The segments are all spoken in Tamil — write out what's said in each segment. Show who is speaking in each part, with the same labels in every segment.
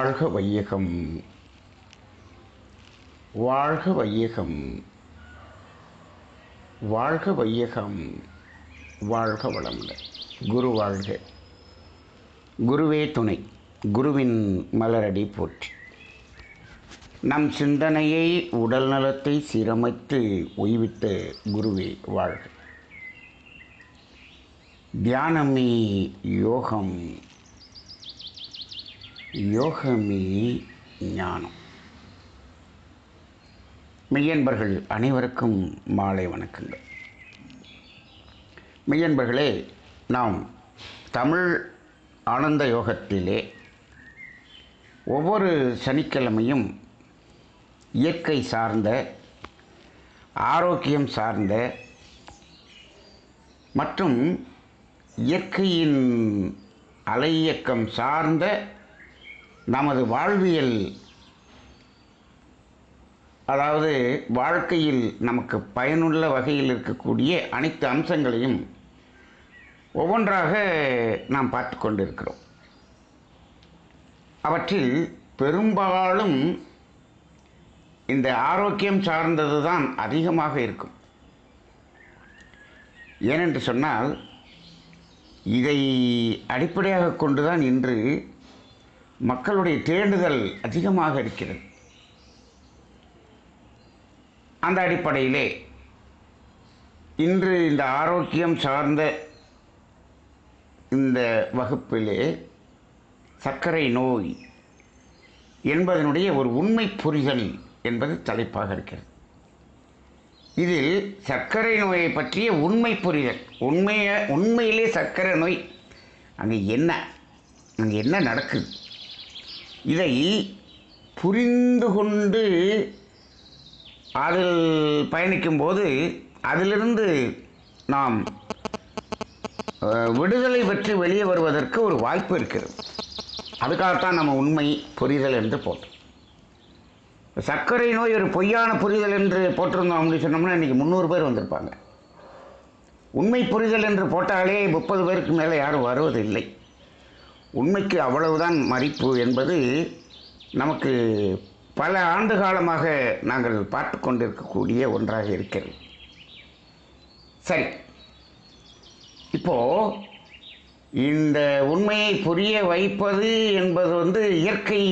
Speaker 1: வாழ்க வையகம், வாழ்க வையகம், வாழ்க வையகம், வாழ்க வளமுடன். குரு வாழ்க. குருவே துணை. குருவின் மலரடி போற்றி. நம் சிந்தனையை உடல் நலத்தை சீரமைத்து ஓய்விட்ட குருவே வாழ்க. தியானமே யோகம், யோகமே ஞானம். மெய்யன்பர்கள் அனைவருக்கும் மாலை வணக்கங்கள். மெய்யன்பர்களே, நாம் தமிழ் ஆனந்த யோகத்திலே ஒவ்வொரு சனிக்கிழமையும் இயற்கை சார்ந்த, ஆரோக்கியம் சார்ந்த மற்றும் இயற்கையின் அலையியக்கம் சார்ந்த நமது வாழ்வியல், அதாவது வாழ்க்கையில் நமக்கு பயனுள்ள வகையில் இருக்கக்கூடிய அனைத்து அம்சங்களையும் ஒவ்வொன்றாக நாம் பார்த்து கொண்டிருக்கிறோம். அவற்றில் பெரும்பாலும் இந்த ஆரோக்கியம் சார்ந்தது தான் அதிகமாக இருக்கும். ஏனென்று சொன்னால், இதை அடிப்படையாக கொண்டுதான் இன்று மக்களுடைய தேடுதல் அதிகமாக இருக்கிறது. அந்த அடிப்படையிலே இன்று இந்த ஆரோக்கியம் சார்ந்த இந்த வகுப்பிலே சர்க்கரை நோய் என்பதனுடைய ஒரு உண்மை புரிதல் என்பது தலைப்பாக இருக்கிறது. இதில் சர்க்கரை நோயை பற்றிய உண்மை புரிதல், உண்மையிலே சர்க்கரை நோய் அங்கே என்ன நடக்குது, இதை புரிந்து கொண்டு அதில் பயணிக்கும்போது அதிலிருந்து நாம் விடுதலை பெற்று வெளியே வருவதற்கு ஒரு வாய்ப்பு இருக்கிறது. அதுக்காகத்தான் நம்ம உண்மை புரிதல் என்று போட்டோம். சர்க்கரை நோய் ஒரு பொய்யான புரிதல் என்று போட்டிருந்தோம் அப்படின்னு சொன்னோம்னா இன்றைக்கி 300 பேர் வந்திருப்பாங்க. உண்மை புரிதல் என்று போட்டாலே 30 பேருக்கு மேலே யாரும் வருவதில்லை. உண்மைக்கு அவ்வளவுதான் மதிப்பு என்பது நமக்கு பல ஆண்டு காலமாக நாங்கள் பார்த்து கொண்டிருக்கக்கூடிய ஒன்றாக இருக்கிறது. சரி, இப்போது இந்த உண்மையை புரிய வைப்பது என்பது இயற்கை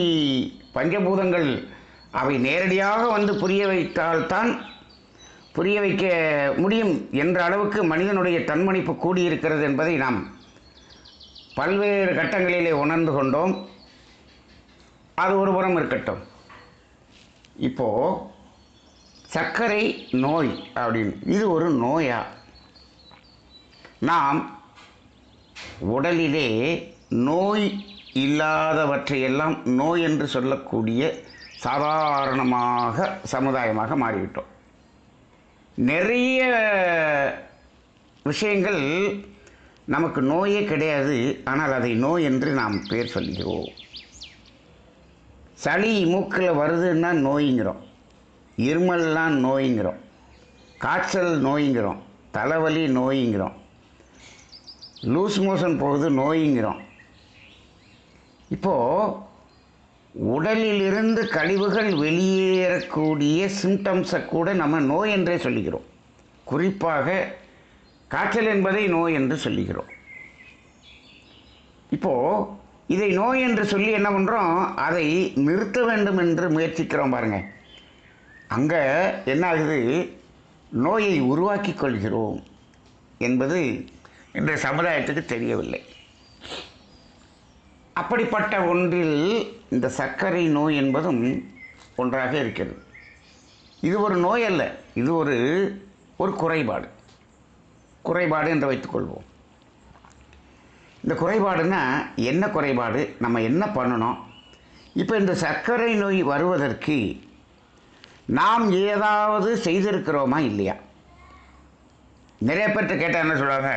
Speaker 1: பஞ்சபூதங்கள் அவை நேரடியாக புரிய வைத்தால்தான் புரிய வைக்க முடியும் என்ற அளவுக்கு மனிதனுடைய தன்மணிப்பு கூடியிருக்கிறது என்பதை நாம் பல்வேறு கட்டங்களிலே உணர்ந்து கொண்டோம். அது ஒரு புறம் இருக்கட்டும். இப்போது சர்க்கரை நோய் அப்படின்னு, இது ஒரு நோயா? நாம் உடலிலே நோய் இல்லாதவற்றையெல்லாம் நோய் என்று சொல்லக்கூடிய சாதாரணமாக சமுதாயமாக மாறிவிட்டோம். நிறைய விஷயங்கள் நமக்கு நோயே கிடையாது, ஆனால் அதை நோய் என்று நாம் பேர் சொல்கிறோம். சளி மூக்கில் வருதுன்னா நோய்ங்கிறோம், இருமல்லாம் நோய்ங்கிறோம், காய்ச்சல் நோய்ங்கிறோம், தலைவலி நோய்ங்கிறோம், லூஸ் மோஷன் போகுது நோய்ங்கிறோம். இப்போது உடலிலிருந்து கழிவுகள் வெளியேறக்கூடிய சிம்டம்ஸை கூட நம்ம நோய் என்றே சொல்லிக்கிறோம். குறிப்பாக காய்ச்சல் என்பதை நோய் என்று சொல்லிக்கிறோம். இப்போது இதை நோய் என்று சொல்லி என்ன பண்ணுறோம், அதை நிறுத்த வேண்டும் என்று முயற்சிக்கிறோம். பாருங்கள், அங்கே என்ன ஆகுது, நோயை உருவாக்கி கொள்கிறோம் என்பது இந்த சமுதாயத்துக்கு தெரியவில்லை. அப்படிப்பட்ட ஒன்றில் இந்த சர்க்கரை நோய் என்பதும் ஒன்றாக இருக்கிறது. இது ஒரு நோய் அல்ல, இது ஒரு குறைபாடு என்று வைத்துக்கொள்வோம். இந்த குறைபாடுனா என்ன குறைபாடு, நம்ம என்ன பண்ணணும்? இப்போ இந்த சர்க்கரை நோய் வருவதற்கு நாம் ஏதாவது செய்திருக்கிறோமா இல்லையா? நிறைய பேர்கிட்ட கேட்டால் என்ன சொல்கிறாங்க,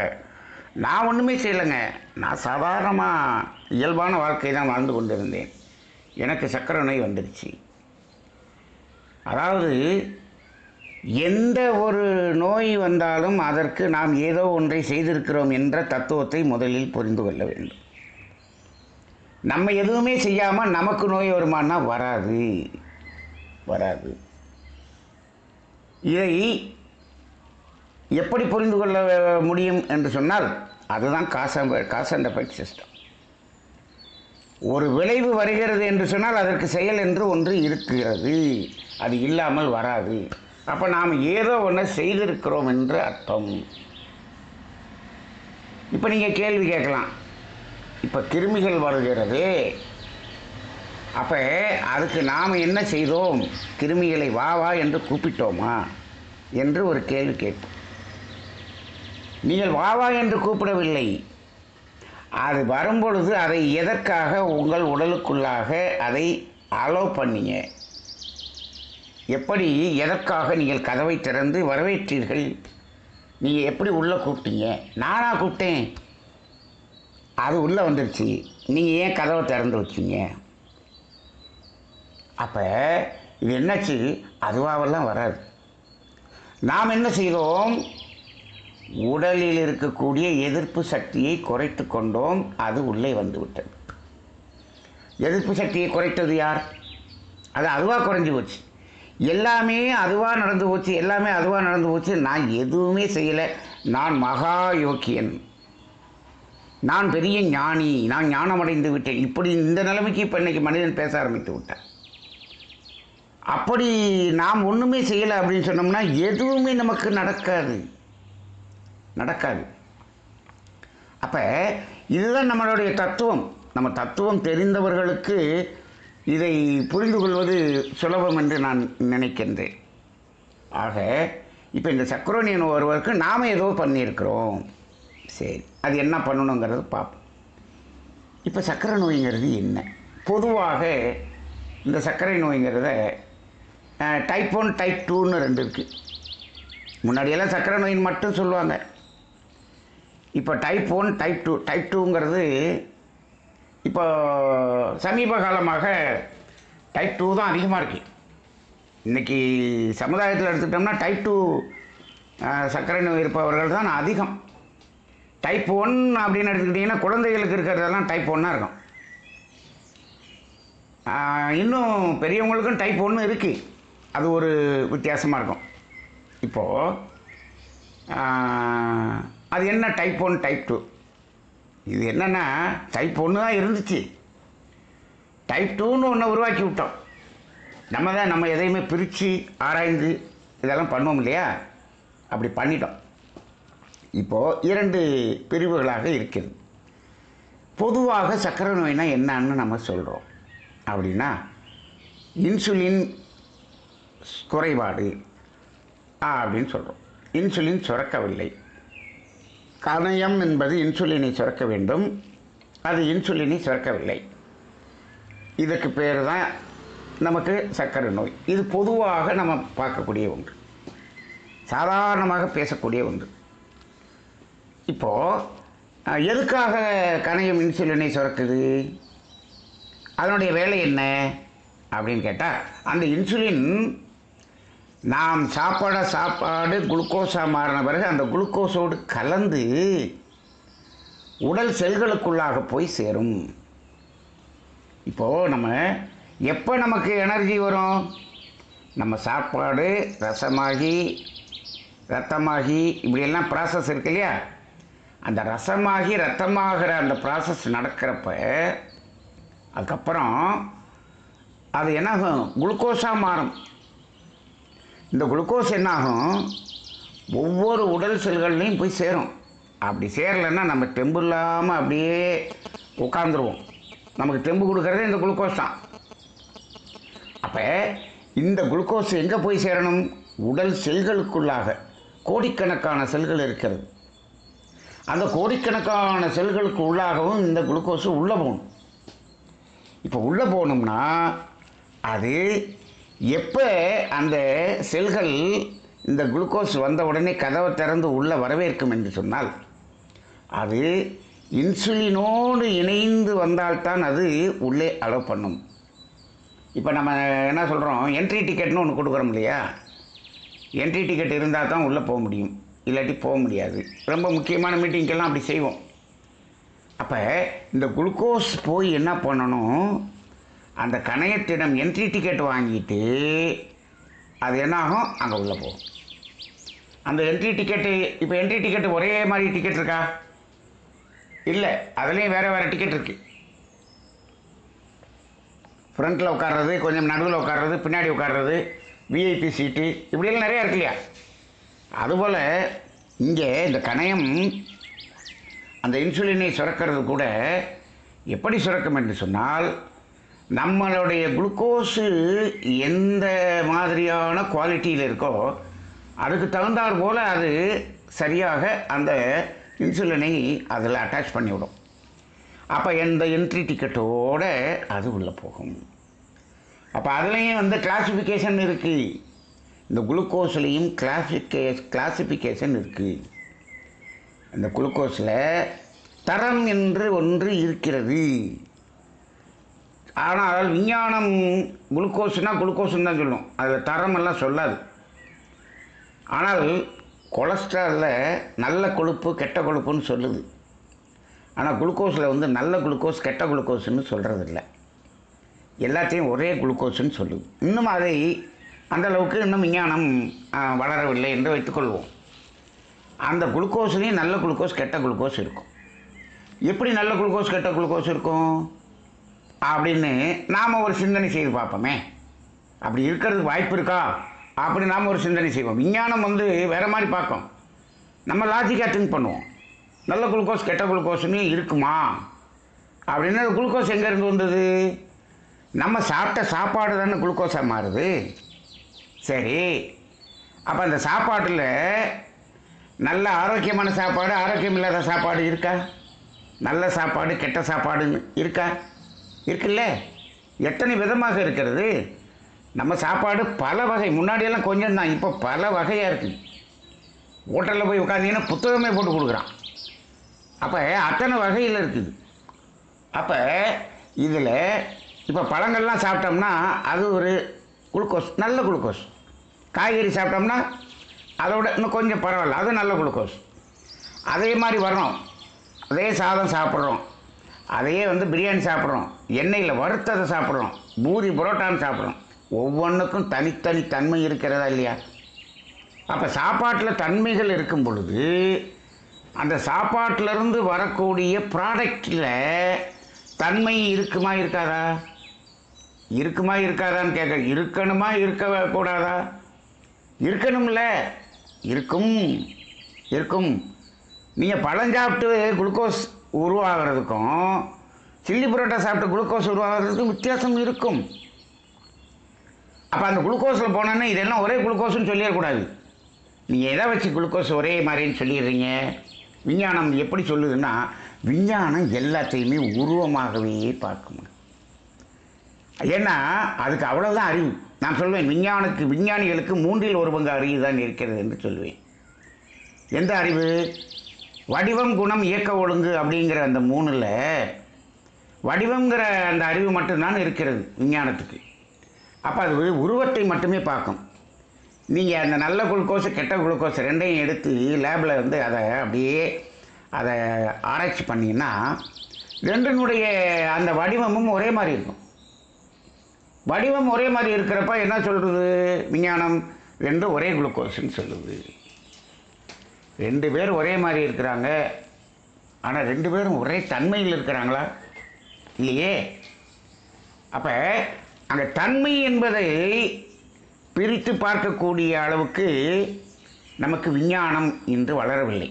Speaker 1: நான் ஒன்றுமே செய்யலைங்க, நான் சாதாரணமாக இயல்பான வாழ்க்கை தான் வாழ்ந்து கொண்டிருந்தேன், எனக்கு சர்க்கரை நோய் வந்துடுச்சு. அதாவது எந்த ஒரு நோய் வந்தாலும் அதற்கு நாம் ஏதோ ஒன்றை செய்திருக்கிறோம் என்ற தத்துவத்தை முதலில் புரிந்து கொள்ள வேண்டும். நம்ம எதுவுமே செய்யாமல் நமக்கு நோய் வருமானா வராது, வராது. இதை எப்படி புரிந்து கொள்ள முடியும் என்று சொன்னால் அதுதான் காஸ் அண்ட் எஃபெக்ட் சிஸ்டம். ஒரு விளைவு வருகிறது என்று சொன்னால் அதற்கு செயல் என்று ஒன்று இருக்கிறது, அது இல்லாமல் வராது. அப்போ நாம் ஏதோ ஒன்று செய்திருக்கிறோம் என்று அர்த்தம். இப்போ நீங்கள் கேள்வி கேட்கலாம், இப்போ கிருமிகள் வருகிறது, அப்போ அதுக்கு நாம் என்ன செய்தோம்? கிருமிகளை வா வா என்று கூப்பிட்டோமா என்று ஒரு கேள்வி கேட்போம். நீங்கள் வா வா என்று கூப்பிடவில்லை. அது வரும்பொழுது அதை எதற்காக உங்கள் உடலுக்குள்ளாக அதை அலோவ் பண்ணீங்க? எப்படி, எதற்காக நீங்கள் கதவை திறந்து வரவேற்றீர்கள்? நீங்கள் எப்படி உள்ளே கூப்பிட்டீங்க? நானாக கூப்பிட்டேன், அது உள்ளே வந்துடுச்சு, நீங்கள் ஏன் கதவை திறந்து வச்சிங்க? அப்போ இது என்னாச்சு? அதுவாவெல்லாம் வராது. நாம் என்ன செய்தோம்? உடலில் இருக்கக்கூடிய எதிர்ப்பு சக்தியை குறைத்து கொண்டோம், அது உள்ளே வந்து விட்டது. எதிர்ப்பு சக்தியை குறைத்தது யார்? அது அதுவாக குறைஞ்சி போச்சு. எல்லாமே அதுவாக நடந்து போச்சு, எல்லாமே அதுவாக நடந்து போச்சு. நான் எதுவுமே செய்யலை, நான் மகா யோக்கியன், நான் பெரிய ஞானி, நான் ஞானமடைந்து விட்டேன். இப்படி இந்த நிலைமைக்கு இப்போ இன்றைக்கி மனிதன் பேச ஆரம்பித்து விட்டான். அப்படி நாம் ஒன்றுமே செய்யலை அப்படின்னு சொன்னோம்னா எதுவுமே நமக்கு நடக்காது. அப்போ இதுதான் நம்மளுடைய தத்துவம். நம்ம தத்துவம் தெரிந்தவர்களுக்கு இதை புரிந்து கொள்வது சுலபம் என்று நான் நினைக்கின்றேன். ஆக இப்போ இந்த சக்கரை நோய் வருவதற்கு நாம் ஏதோ பண்ணியிருக்கிறோம். சரி, அது என்ன பண்ணணுங்கிறது பார்ப்போம். இப்போ சர்க்கரை நோய்ங்கிறது என்ன? பொதுவாக இந்த சர்க்கரை நோய்ங்கிறத டைப் 1 டைப் 2ன்னு 2 இருக்குது. முன்னாடியெல்லாம் சர்க்கரை நோயின்னு மட்டும் சொல்லுவாங்க. இப்போ டைப் 1 டைப் 2. டைப் 2ங்கிறது இப்போ சமீப காலமாக டைப் 2 தான் அதிகமாக இருக்குது. இன்றைக்கி சமுதாயத்தில் எடுத்துக்கிட்டோம்னா டைப் 2 சர்க்கரை நோய் இருப்பவர்கள் தான் அதிகம். டைப் 1 அப்படின்னு எடுத்துக்கிட்டிங்கன்னா குழந்தைகளுக்கு இருக்கிறதெல்லாம் டைப் 1 இருக்கும். இன்னும் பெரியவங்களுக்கும் டைப் 1 இருக்குது, அது ஒரு வித்தியாசமாக இருக்கும். இப்போது அது என்ன டைப் 1 டைப் 2? இது என்னென்னா டைப் 1 தான் இருந்துச்சு, டைப் 2ன்னு ஒன்று உருவாக்கி விட்டோம். நம்ம எதையுமே பிரித்து ஆராய்ந்து இதெல்லாம் பண்ணுவோம் இல்லையா? அப்படி பண்ணிட்டோம். இப்போது 2 பிரிவுகளாக இருக்கிறது. பொதுவாக சர்க்கரை நோய்னா என்னன்னு நம்ம சொல்கிறோம் அப்படின்னா, இன்சுலின் குறைபாடு அப்படின்னு சொல்கிறோம். இன்சுலின் சுரக்கவில்லை. கணையம் என்பது இன்சுலினை சுரக்க வேண்டும், அது இன்சுலினை சுரக்கவில்லை. இதுக்கு பேர் தான் நமக்கு சர்க்கரை நோய். இது பொதுவாக நம்ம பார்க்கக்கூடிய ஒன்று, சாதாரணமாக பேசக்கூடிய ஒன்று. இப்போது எதுக்காக கணையம் இன்சுலினை சுரக்குது? அதனுடைய வேலை என்ன அப்படின்னு கேட்டால், அந்த இன்சுலின் நாம் சாப்பாடு குளுக்கோஸாக மாறின பிறகு அந்த குளுக்கோஸோடு கலந்து உடல் செல்களுக்குள்ளாக போய் சேரும். இப்போது நம்ம எப்போ நமக்கு எனர்ஜி வரும்? நம்ம சாப்பாடு ரசமாகி ரத்தமாகி இப்படியெல்லாம் ப்ராசஸ் இருக்கு இல்லையா? அந்த ரசமாகி ரத்தமாகிற அந்த ப்ராசஸ் நடக்கிறப்ப அதுக்கப்புறம் அது என்னாகும்? குளுக்கோஸாக மாறும். இந்த குளுக்கோஸ் என்னாகும்? ஒவ்வொரு உடல் செல்கள்லையும் போய் சேரும். அப்படி சேரலைன்னா நம்ம தெம்பு இல்லாமல் அப்படியே உட்காந்துருவோம். நமக்கு தெம்பு கொடுக்கறதே இந்த குளுக்கோஸ் தான். அப்போ இந்த குளுக்கோஸ் எங்கே போய் சேரணும்? உடல் செல்களுக்குள்ளாக கோடிக்கணக்கான செல்கள் இருக்கிறது. அந்த கோடிக்கணக்கான செல்களுக்கு உள்ளாகவும் இந்த குளுக்கோஸ் உள்ளே போகணும். இப்போ உள்ளே போகணும்னா அது எப்போ அந்த செல்கள் இந்த குளுக்கோஸ் வந்த உடனே கதவை திறந்து உள்ளே வரவேற்கும் என்று சொன்னால், அது இன்சுலினோடு இணைந்து வந்தால்தான் அது உள்ளே அலோவ் பண்ணும். இப்போ நம்ம என்ன சொல்கிறோம்? என்ட்ரி டிக்கெட்னு ஒன்று கொடுக்குறோம் இல்லையா? என்ட்ரி டிக்கெட் இருந்தால் தான் உள்ளே போக முடியும், இல்லாட்டி போக முடியாது. ரொம்ப முக்கியமான மீட்டிங்கெல்லாம் அப்படி செய்வோம். அப்போ இந்த குளுக்கோஸ் போய் என்ன பண்ணணும், அந்த கணையத்திடம் என்ட்ரி டிக்கெட் வாங்கிட்டு அது என்னாகும், அங்கே உள்ளே போகும். அந்த என்ட்ரி டிக்கெட்டு, இப்போ என்ட்ரி டிக்கெட்டு ஒரே மாதிரி டிக்கெட் இருக்கா? இல்லை, அதுலேயும் வேறு வேறு டிக்கெட் இருக்குது. ஃப்ரண்ட்டில் உட்கார்றது, கொஞ்சம் நடுவில் உட்கார்றது, பின்னாடி உட்கார்றது, விஐபி சீட்டு, இப்படியெல்லாம் நிறையா இருக்கு இல்லையா? அதுபோல் இங்கே இந்த கணையம் அந்த இன்சுலினை சுரக்கிறது கூட எப்படி சுரக்கும் என்று சொன்னால், நம்மளுடைய குளுக்கோஸு எந்த மாதிரியான குவாலிட்டியில் இருக்கோ அதுக்கு தகுந்தாற் போல் அது சரியாக அந்த இன்சுலினை அதில் அட்டாச் பண்ணிவிடும். அப்போ எந்த என்ட்ரி டிக்கெட்டோடு அது உள்ளே போகும். அப்போ அதுலேயும் வந்து கிளாசிஃபிகேஷன் இருக்குது. இந்த குளுக்கோஸ்லேயும் கிளாசிஃபிகேஷன் இருக்குது. இந்த குளுக்கோஸில் தரம் என்று ஒன்று இருக்கிறது. ஆனால் விஞ்ஞானம் குளுக்கோஸ்னால் குளுக்கோஸ்ன்னு தான் சொல்லும், அதில் தரமெல்லாம் சொல்லாது. ஆனால் கொலஸ்ட்ராலில் நல்ல கொழுப்பு கெட்ட கொழுப்புன்னு சொல்லுது. ஆனால் குளுக்கோஸில் வந்து நல்ல குளுக்கோஸ் கெட்ட குளுக்கோஸ்ன்னு சொல்கிறதில்ல, எல்லாத்தையும் ஒரே குளுக்கோஸ்ன்னு சொல்லுது. இன்னும் அதை அந்தளவுக்கு இன்னும் விஞ்ஞானம் வளரவில்லை என்று வைத்துக்கொள்வோம். அந்த குளுக்கோஸ்லேயும் நல்ல குளுக்கோஸ் கெட்ட குளுக்கோஸ் இருக்கும். எப்படி நல்ல குளுக்கோஸ் கெட்ட குளுக்கோஸ் இருக்கும் அப்படின்னு நாம் ஒரு சிந்தனை செய்து பார்ப்போமே. அப்படி இருக்கிறதுக்கு வாய்ப்பு இருக்கா அப்படி நாம் ஒரு சிந்தனை செய்வோம். விஞ்ஞானம் வந்து வேறு மாதிரி பார்க்கும், நம்ம லாஜிக்காக திங்க் பண்ணுவோம். நல்ல குளுக்கோஸ் கெட்ட குளுக்கோஸ்னு இருக்குமா அப்படின்னு. குளுக்கோஸ் எங்கேருந்து வந்தது? நம்ம சாப்பிட்ட சாப்பாடு தானே குளுக்கோஸாக மாறுது. சரி, அப்போ அந்த சாப்பாட்டில் நல்ல ஆரோக்கியமான சாப்பாடு ஆரோக்கியம் இல்லாத சாப்பாடு இருக்கா? நல்ல சாப்பாடு கெட்ட சாப்பாடுன்னு இருக்கா? இருக்குல்ல. எத்தனை விதமாக இருக்கிறது நம்ம சாப்பாடு. பல வகை. முன்னாடியெல்லாம் கொஞ்சம் தான், இப்போ பல வகையாக இருக்குது. ஹோட்டலில் போய் உட்காந்திங்கன்னா புத்தகமே போட்டு கொடுக்குறான். அப்போ அத்தனை வகையில் இருக்குது. அப்போ இதில் இப்போ பழங்கள்லாம் சாப்பிட்டோம்னா அது ஒரு குளுக்கோஸ், நல்ல குளுக்கோஸ். காய்கறி சாப்பிட்டோம்னா அதோட இன்னும் கொஞ்சம் பரவாயில்ல, அது நல்ல குளுக்கோஸ். அதே மாதிரி வரணும். அதே சாதம் சாப்பிட்றோம், அதையே வந்து பிரியாணி சாப்பிட்றோம், எண்ணெயில் வறுத்ததை சாப்பிட்றோம், பூரி புரோட்டான்னு சாப்பிட்றோம். ஒவ்வொன்றுக்கும் தனித்தனி தன்மை இருக்கிறதா இல்லையா? அப்போ சாப்பாட்டில் தன்மைகள் இருக்கும் பொழுது அந்த சாப்பாட்டிலேருந்து வரக்கூடிய ப்ராடக்டில் தன்மை இருக்குமா இருக்காதா? இருக்குமா இருக்காதான்னு கேட்க, இருக்கணுமா இருக்கக்கூடாதா? இருக்கணும்ல. இருக்கும் இருக்கும். நீங்கள் பழம் சாப்பிட்டு குளுக்கோஸ் உருவாகிறதுக்கும் சில்லி புரோட்டா சாப்பிட்டு குளுக்கோஸ் உருவாகிறதுக்கும் வித்தியாசம் இருக்கும். அப்போ அந்த குளுக்கோஸில் போனோன்னா இதெல்லாம் ஒரே குளுக்கோஸ்ன்னு சொல்லிடக்கூடாது. நீங்கள் எதை வச்சு குளுக்கோஸ் ஒரே மாதிரின்னு சொல்லிடுறீங்க? விஞ்ஞானம் எப்படி சொல்லுதுன்னா, விஞ்ஞானம் எல்லாத்தையுமே உருவமாகவே பார்க்கணும். ஏன்னா அதுக்கு அவ்வளோதான் அறிவு. நான் சொல்வேன், விஞ்ஞானிகளுக்கு 1/3 அறிவு தான் இருக்கிறது என்று சொல்லுவேன். எந்த அறிவு? வடிவம் குணம் இயக்க ஒழுங்கு அப்படிங்கிற அந்த 3ல் வடிவங்கிற அந்த அறிவு மட்டும்தான் இருக்கிறது விஞ்ஞானத்துக்கு. அப்போ அது உருவத்தை மட்டுமே பார்க்கும். நீங்கள் அந்த நல்ல குளுக்கோஸ் கெட்ட குளுக்கோஸ் ரெண்டையும் எடுத்து லேபில் வந்து அதை அப்படியே அதை ஆராய்ச்சி பண்ணிங்கன்னா ரெண்டினுடைய அந்த வடிவமும் ஒரே மாதிரி இருக்கும். வடிவம் ஒரே மாதிரி இருக்கிறப்ப என்ன சொல்கிறது விஞ்ஞானம்? 2 ஒரே குளுக்கோஸ்ன்னு சொல்லுது. 2 பேர் ஒரே மாதிரி இருக்கிறாங்க, ஆனால் 2 பேரும் ஒரே தன்மையில் இருக்கிறாங்களா? இல்லையே. அப்போ அங்கே தன்மை என்பதை பிரித்து பார்க்கக்கூடிய அளவுக்கு நமக்கு விஞ்ஞானம் இன்று வளரவில்லை.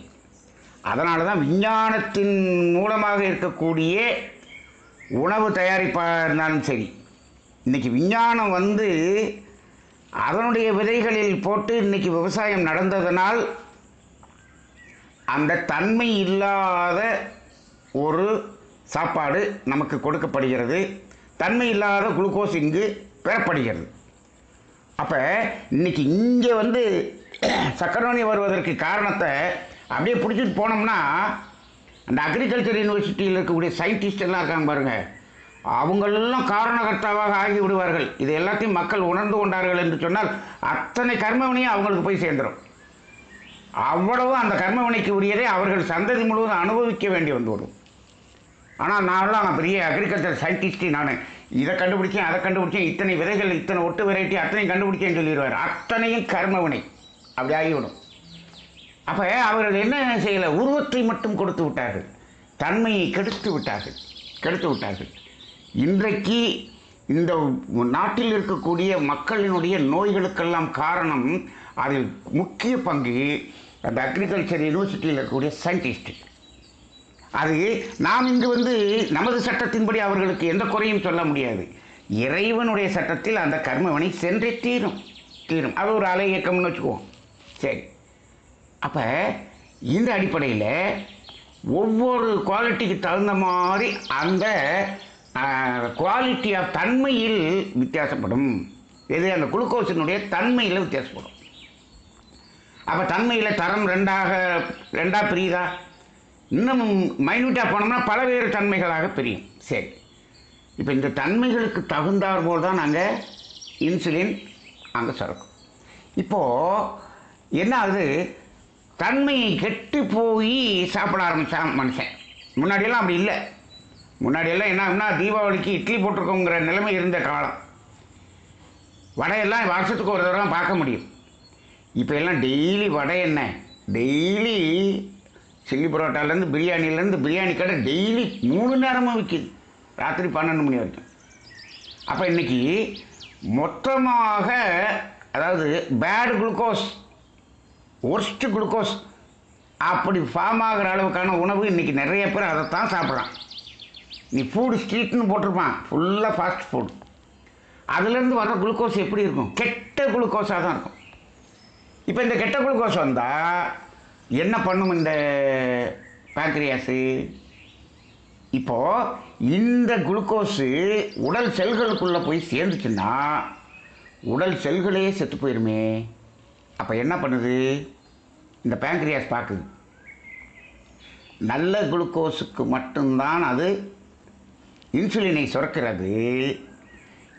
Speaker 1: அதனால தான் விஞ்ஞானத்தின் மூலமாக இருக்கக்கூடிய உணவு தயாரிப்பாக இருந்தாலும் சரி, இன்றைக்கி விஞ்ஞானம் வந்து அதனுடைய விதைகளில் போட்டு இன்றைக்கி விவசாயம் நடந்ததனால் அந்த தன்மை இல்லாத ஒரு சாப்பாடு நமக்கு கொடுக்கப்படுகிறது, தன்மை இல்லாத குளுக்கோஸ் இங்கு பெறப்படுகிறது. அப்போ இன்றைக்கி இங்கே வந்து சக்கரை நோய் வருவதற்கு காரணத்தை அப்படியே பிடிச்சிட்டு போனோம்னா, அந்த அக்ரிகல்ச்சர் யூனிவர்சிட்டியில் இருக்கக்கூடிய சயின்டிஸ்ட் எல்லாம் இருக்காங்க பாருங்கள், அவங்களெல்லாம் காரணகர்த்தாவாக ஆகி விடுவார்கள். இது எல்லாத்தையும் மக்கள் உணர்ந்து கொண்டார்கள் என்று சொன்னால் அத்தனை கர்மவினையும் அவங்களுக்கு போய் சேர்ந்துடும். அவ்வளவு அந்த கர்மவினைக்கு உரியதை அவர்கள் சந்ததி முழுவதும் அனுபவிக்க வேண்டி வந்துவிடும். ஆனால் நான்லாம் பெரிய அக்ரிகல்ச்சர் சயின்டிஸ்ட்டு நான் இதை கண்டுபிடிச்சேன், அதை கண்டுபிடிச்சேன், இத்தனை விதைகள், இத்தனை ஒட்டு வெரைட்டி அத்தனையும் கண்டுபிடிச்சேன்னு சொல்லிடுவார். அத்தனையும் கர்மவினை அப்படி ஆகிவிடும். அப்போ அவர்கள் என்ன செய்யலை, உருவத்தை மட்டும் கொடுத்து விட்டார்கள், தன்மையை கெடுத்து விட்டார்கள். இன்றைக்கு இந்த நாட்டில் இருக்கக்கூடிய மக்களினுடைய நோய்களுக்கெல்லாம் காரணம், அதில் முக்கிய பங்கு அந்த அக்ரிகல்ச்சர் யூனிவர்சிட்டியில் இருக்கக்கூடிய சயின்டிஸ்ட். அது நாம் இங்கு நமது சட்டத்தின்படி அவர்களுக்கு எந்த குறையும் சொல்ல முடியாது. இறைவனுடைய சட்டத்தில் அந்த கர்மவினை சென்றே தீரும். அது ஒரு அலை இயக்கம்னு வச்சுக்குவோம். சரி, அப்போ இந்த அடிப்படையில் ஒவ்வொரு குவாலிட்டிக்கு தகுந்த மாதிரி அந்த குவாலிட்டி ஆஃப் தன்மையில் வித்தியாசப்படும். எது, அந்த குளுக்கோஸினுடைய தன்மையில் வித்தியாசப்படும். அப்போ தன்மையில் தரம் ரெண்டாக பிரியுதா? இன்னும் மைன்யூட்டாக போனோம்னா பலவேறு தன்மைகளாக பிரியும். சரி, இப்போ இந்த தன்மைகளுக்கு தகுந்தாற் போல் தான் நாங்கள் இன்சுலின் அங்கே சுரக்கும். இப்போது என்ன ஆகுது, தன்மையை கெட்டு போய் சாப்பிட ஆரம்பித்தான் மனுஷன். முன்னாடியெல்லாம் அப்படி இல்லை. முன்னாடியெல்லாம் என்ன, தீபாவளிக்கு இட்லி போட்டிருக்கோங்கிற நிலைமை இருந்த காலம். வடையெல்லாம் வருஷத்துக்கு ஒரு தடவை பார்க்க முடியும். இப்போ எல்லாம் டெய்லி வடை, என்ன டெய்லி சில்லி பரோட்டாலேருந்து பிரியாணி கடை டெய்லி 3 நேரமும் விற்கிது, ராத்திரி 12 மணி வரைக்கும். அப்போ இன்றைக்கி மொத்தமாக, அதாவது பேட் குளுக்கோஸ், ஒர்ஸ்ட் குளுக்கோஸ் அப்படி ஃபார்ம் ஆகிற அளவுக்கான உணவு இன்றைக்கி நிறைய பேர் அதைத்தான் சாப்பிட்றான். நீ ஃபுட் ஸ்ட்ரீட்னு போட்டிருப்பான், ஃபுல்லாக ஃபாஸ்ட் ஃபுட். அதுலேருந்து வர்ற குளுக்கோஸ் எப்படி இருக்கும், கெட்ட குளுக்கோஸாக தான் இருக்கும். இப்போ இந்த கெட்ட குளுக்கோஸ் வந்தால் என்ன பண்ணும் இந்த பேங்க்ரியாஸு? இப்போது இந்த குளுக்கோஸு உடல் செல்களுக்குள்ளே போய் சேர்ந்துச்சுன்னா உடல் செல்களே செத்து போயிருமே. அப்போ என்ன பண்ணுது, இந்த பேங்க்ரியாஸ் பார்க்குது, நல்ல குளுக்கோஸுக்கு மட்டும்தான் அது இன்சுலினை சுரக்கிறது.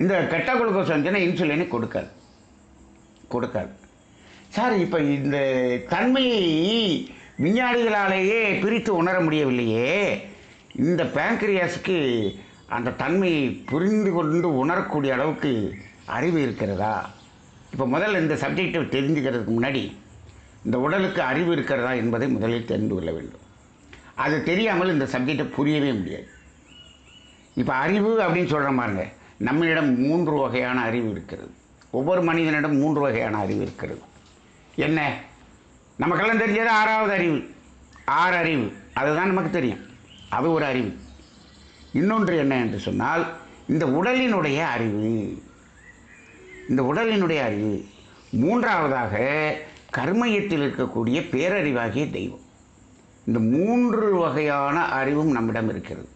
Speaker 1: இந்த கெட்ட குளுக்கோஸ் வந்துச்சுன்னா இன்சுலினை கொடுக்காது. சார், இப்போ இந்த தன்மையை விஞ்ஞானிகளாலேயே பிரித்து உணர முடியவில்லையே. இந்த பேங்க்ரியாஸுக்கு அந்த தன்மையை புரிந்து கொண்டு உணரக்கூடிய அளவுக்கு அறிவு இருக்கிறதா? இப்போ முதல்ல இந்த சப்ஜெக்டை தெரிஞ்சுக்கிறதுக்கு முன்னாடி இந்த உடலுக்கு அறிவு இருக்கிறதா என்பதை முதலில் தெரிந்து கொள்ள வேண்டும். அது தெரியாமல் இந்த சப்ஜெக்டை புரியவே முடியாது. இப்போ அறிவு அப்படின்னு சொல்கிற பாருங்க, நம்மளிடம் 3 வகையான அறிவு இருக்கிறது. ஒவ்வொரு மனிதனிடம் 3 வகையான அறிவு இருக்கிறது. என்ன, நமக்கெல்லாம் தெரிஞ்சது 6வது அறிவு. 6 அறிவு, அதுதான் நமக்கு தெரியும், அது ஒரு அறிவு. இன்னொன்று என்ன என்று சொன்னால், இந்த உடலினுடைய அறிவு. மூன்றாவதாக கர்மயத்தில் இருக்கக்கூடிய பேரறிவாகிய தெய்வம். இந்த 3 வகையான அறிவும் நம்மிடம் இருக்கிறது.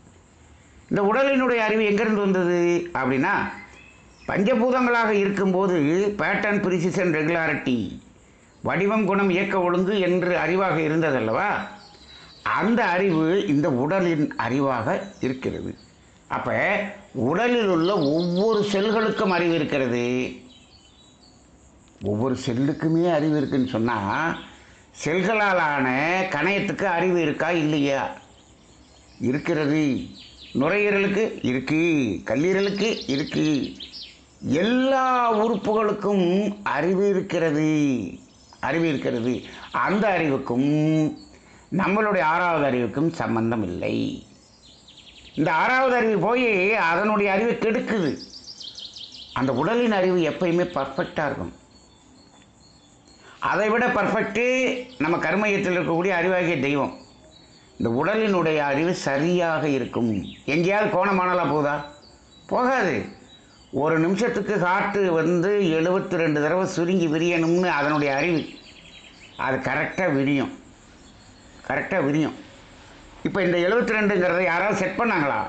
Speaker 1: இந்த உடலினுடைய அறிவு எங்கேருந்து வந்தது அப்படின்னா, பஞ்சபூதங்களாக இருக்கும்போது பேட்டர்ன், ப்ரிசிஷன், ரெகுலாரிட்டி, வடிவம், குணம், இயக்க ஒழுங்கு என்று அறிவாக இருந்ததல்லவா, அந்த அறிவு இந்த உடலின் அறிவாக இருக்கிறது. அப்போ உடலில் உள்ள ஒவ்வொரு செல்களுக்கும் அறிவு இருக்கிறது. ஒவ்வொரு செல்லுக்குமே அறிவு இருக்குன்னு சொன்னால், செல்களாலான கணையத்துக்கு அறிவு இருக்கா இல்லையா? இருக்கிறது. நுரையீரலுக்கு இருக்குது, கல்லீரலுக்கு இருக்குது, எல்லா உறுப்புகளுக்கும் அறிவு இருக்கிறது. அந்த அறிவுக்கும் நம்மளுடைய 6வது அறிவுக்கும் சம்பந்தம் இல்லை. இந்த 6வது அறிவு போய் அதனுடைய அறிவை கெடுக்குது. அந்த உடலின் அறிவு எப்பயுமே பர்ஃபெக்டாக இருக்கும். அதை விட பர்ஃபெக்ட்டு நம்ம கர்மயத்தில் இருக்கக்கூடிய அறிவாகிய தெய்வம். இந்த உடலினுடைய அறிவு சரியாக இருக்கும். எங்கேயாவது கோணமானலாம் போகுதா? போகாது. ஒரு நிமிஷத்துக்கு ஹார்ட்டு 72 தடவை சுருங்கி விரியணும்னு அதனுடைய அறிவு, அது கரெக்டாக விரியும். இப்போ இந்த 72ங்கிறத யாராவது செட் பண்ணாங்களா?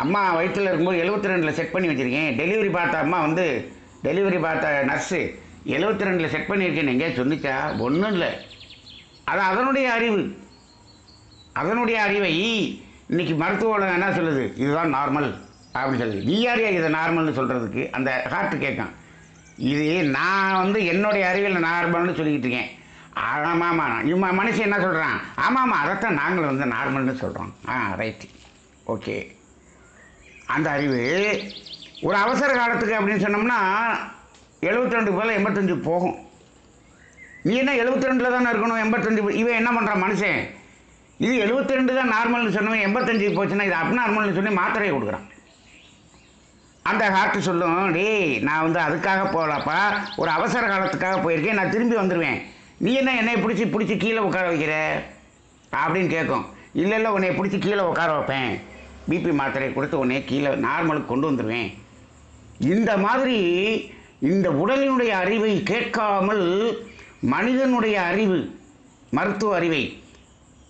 Speaker 1: அம்மா வயிற்றில் இருக்கும்போது 72 செட் பண்ணி வச்சுருக்கேன். டெலிவரி பார்த்த நர்ஸு 72 செட் பண்ணியிருக்கேன்னு எங்கேயா சொன்னிச்சா? ஒன்றும் இல்லை. அது அதனுடைய அறிவை இன்றைக்கி மருத்துவ உலகம் என்ன சொல்லுது, இதுதான் நார்மல் அப்படின்னு சொல்லுது. நீ யாரையா இதை நார்மல்னு சொல்கிறதுக்கு? அந்த ஹார்ட்டு கேட்கும், இது நான் என்னுடைய அறிவில் நார்மல்னு சொல்லிக்கிட்டு இருக்கேன். ஆமாம்மா, இவன் மனுஷன் என்ன சொல்கிறான்? ஆமாம்மா, அதைத்தான் நாங்கள் நார்மல்னு சொல்கிறோம். ரைட்டு. ஓகே. அந்த அறிவு ஒரு அவசர காலத்துக்கு அப்படின்னு சொன்னோம்னா 72 போல் 85 போகும். நீ என்ன 72 தானே இருக்கணும், 85 இவன் என்ன பண்ணுறான் மனுஷன், இது 72 தான் நார்மல்னு சொன்னவன் 85 போச்சுன்னா இது அப்நார்மல்னு சொல்லி மாத்திரையை கொடுக்குறான். அந்த ஹார்ட்டு சொல்லும், டேய் நான் வந்து அதுக்காக போகலப்பா, ஒரு அவசர காலத்துக்காக போயிருக்கேன், நான் திரும்பி வந்துடுவேன், நீ என்ன என்னை பிடிச்சி கீழே உட்கார வைக்கிற அப்படின்னு கேட்கும். இல்லை இல்லை உன்னை பிடிச்சி கீழே உட்கார வைப்பேன், பிபி மாத்திரையை கொடுத்து உன்னை கீழே நார்மலுக்கு கொண்டு வந்துடுவேன். இந்த மாதிரி இந்த உடலினுடைய அறிவை கேட்காமல் மனிதனுடைய அறிவு, மருத்துவ அறிவை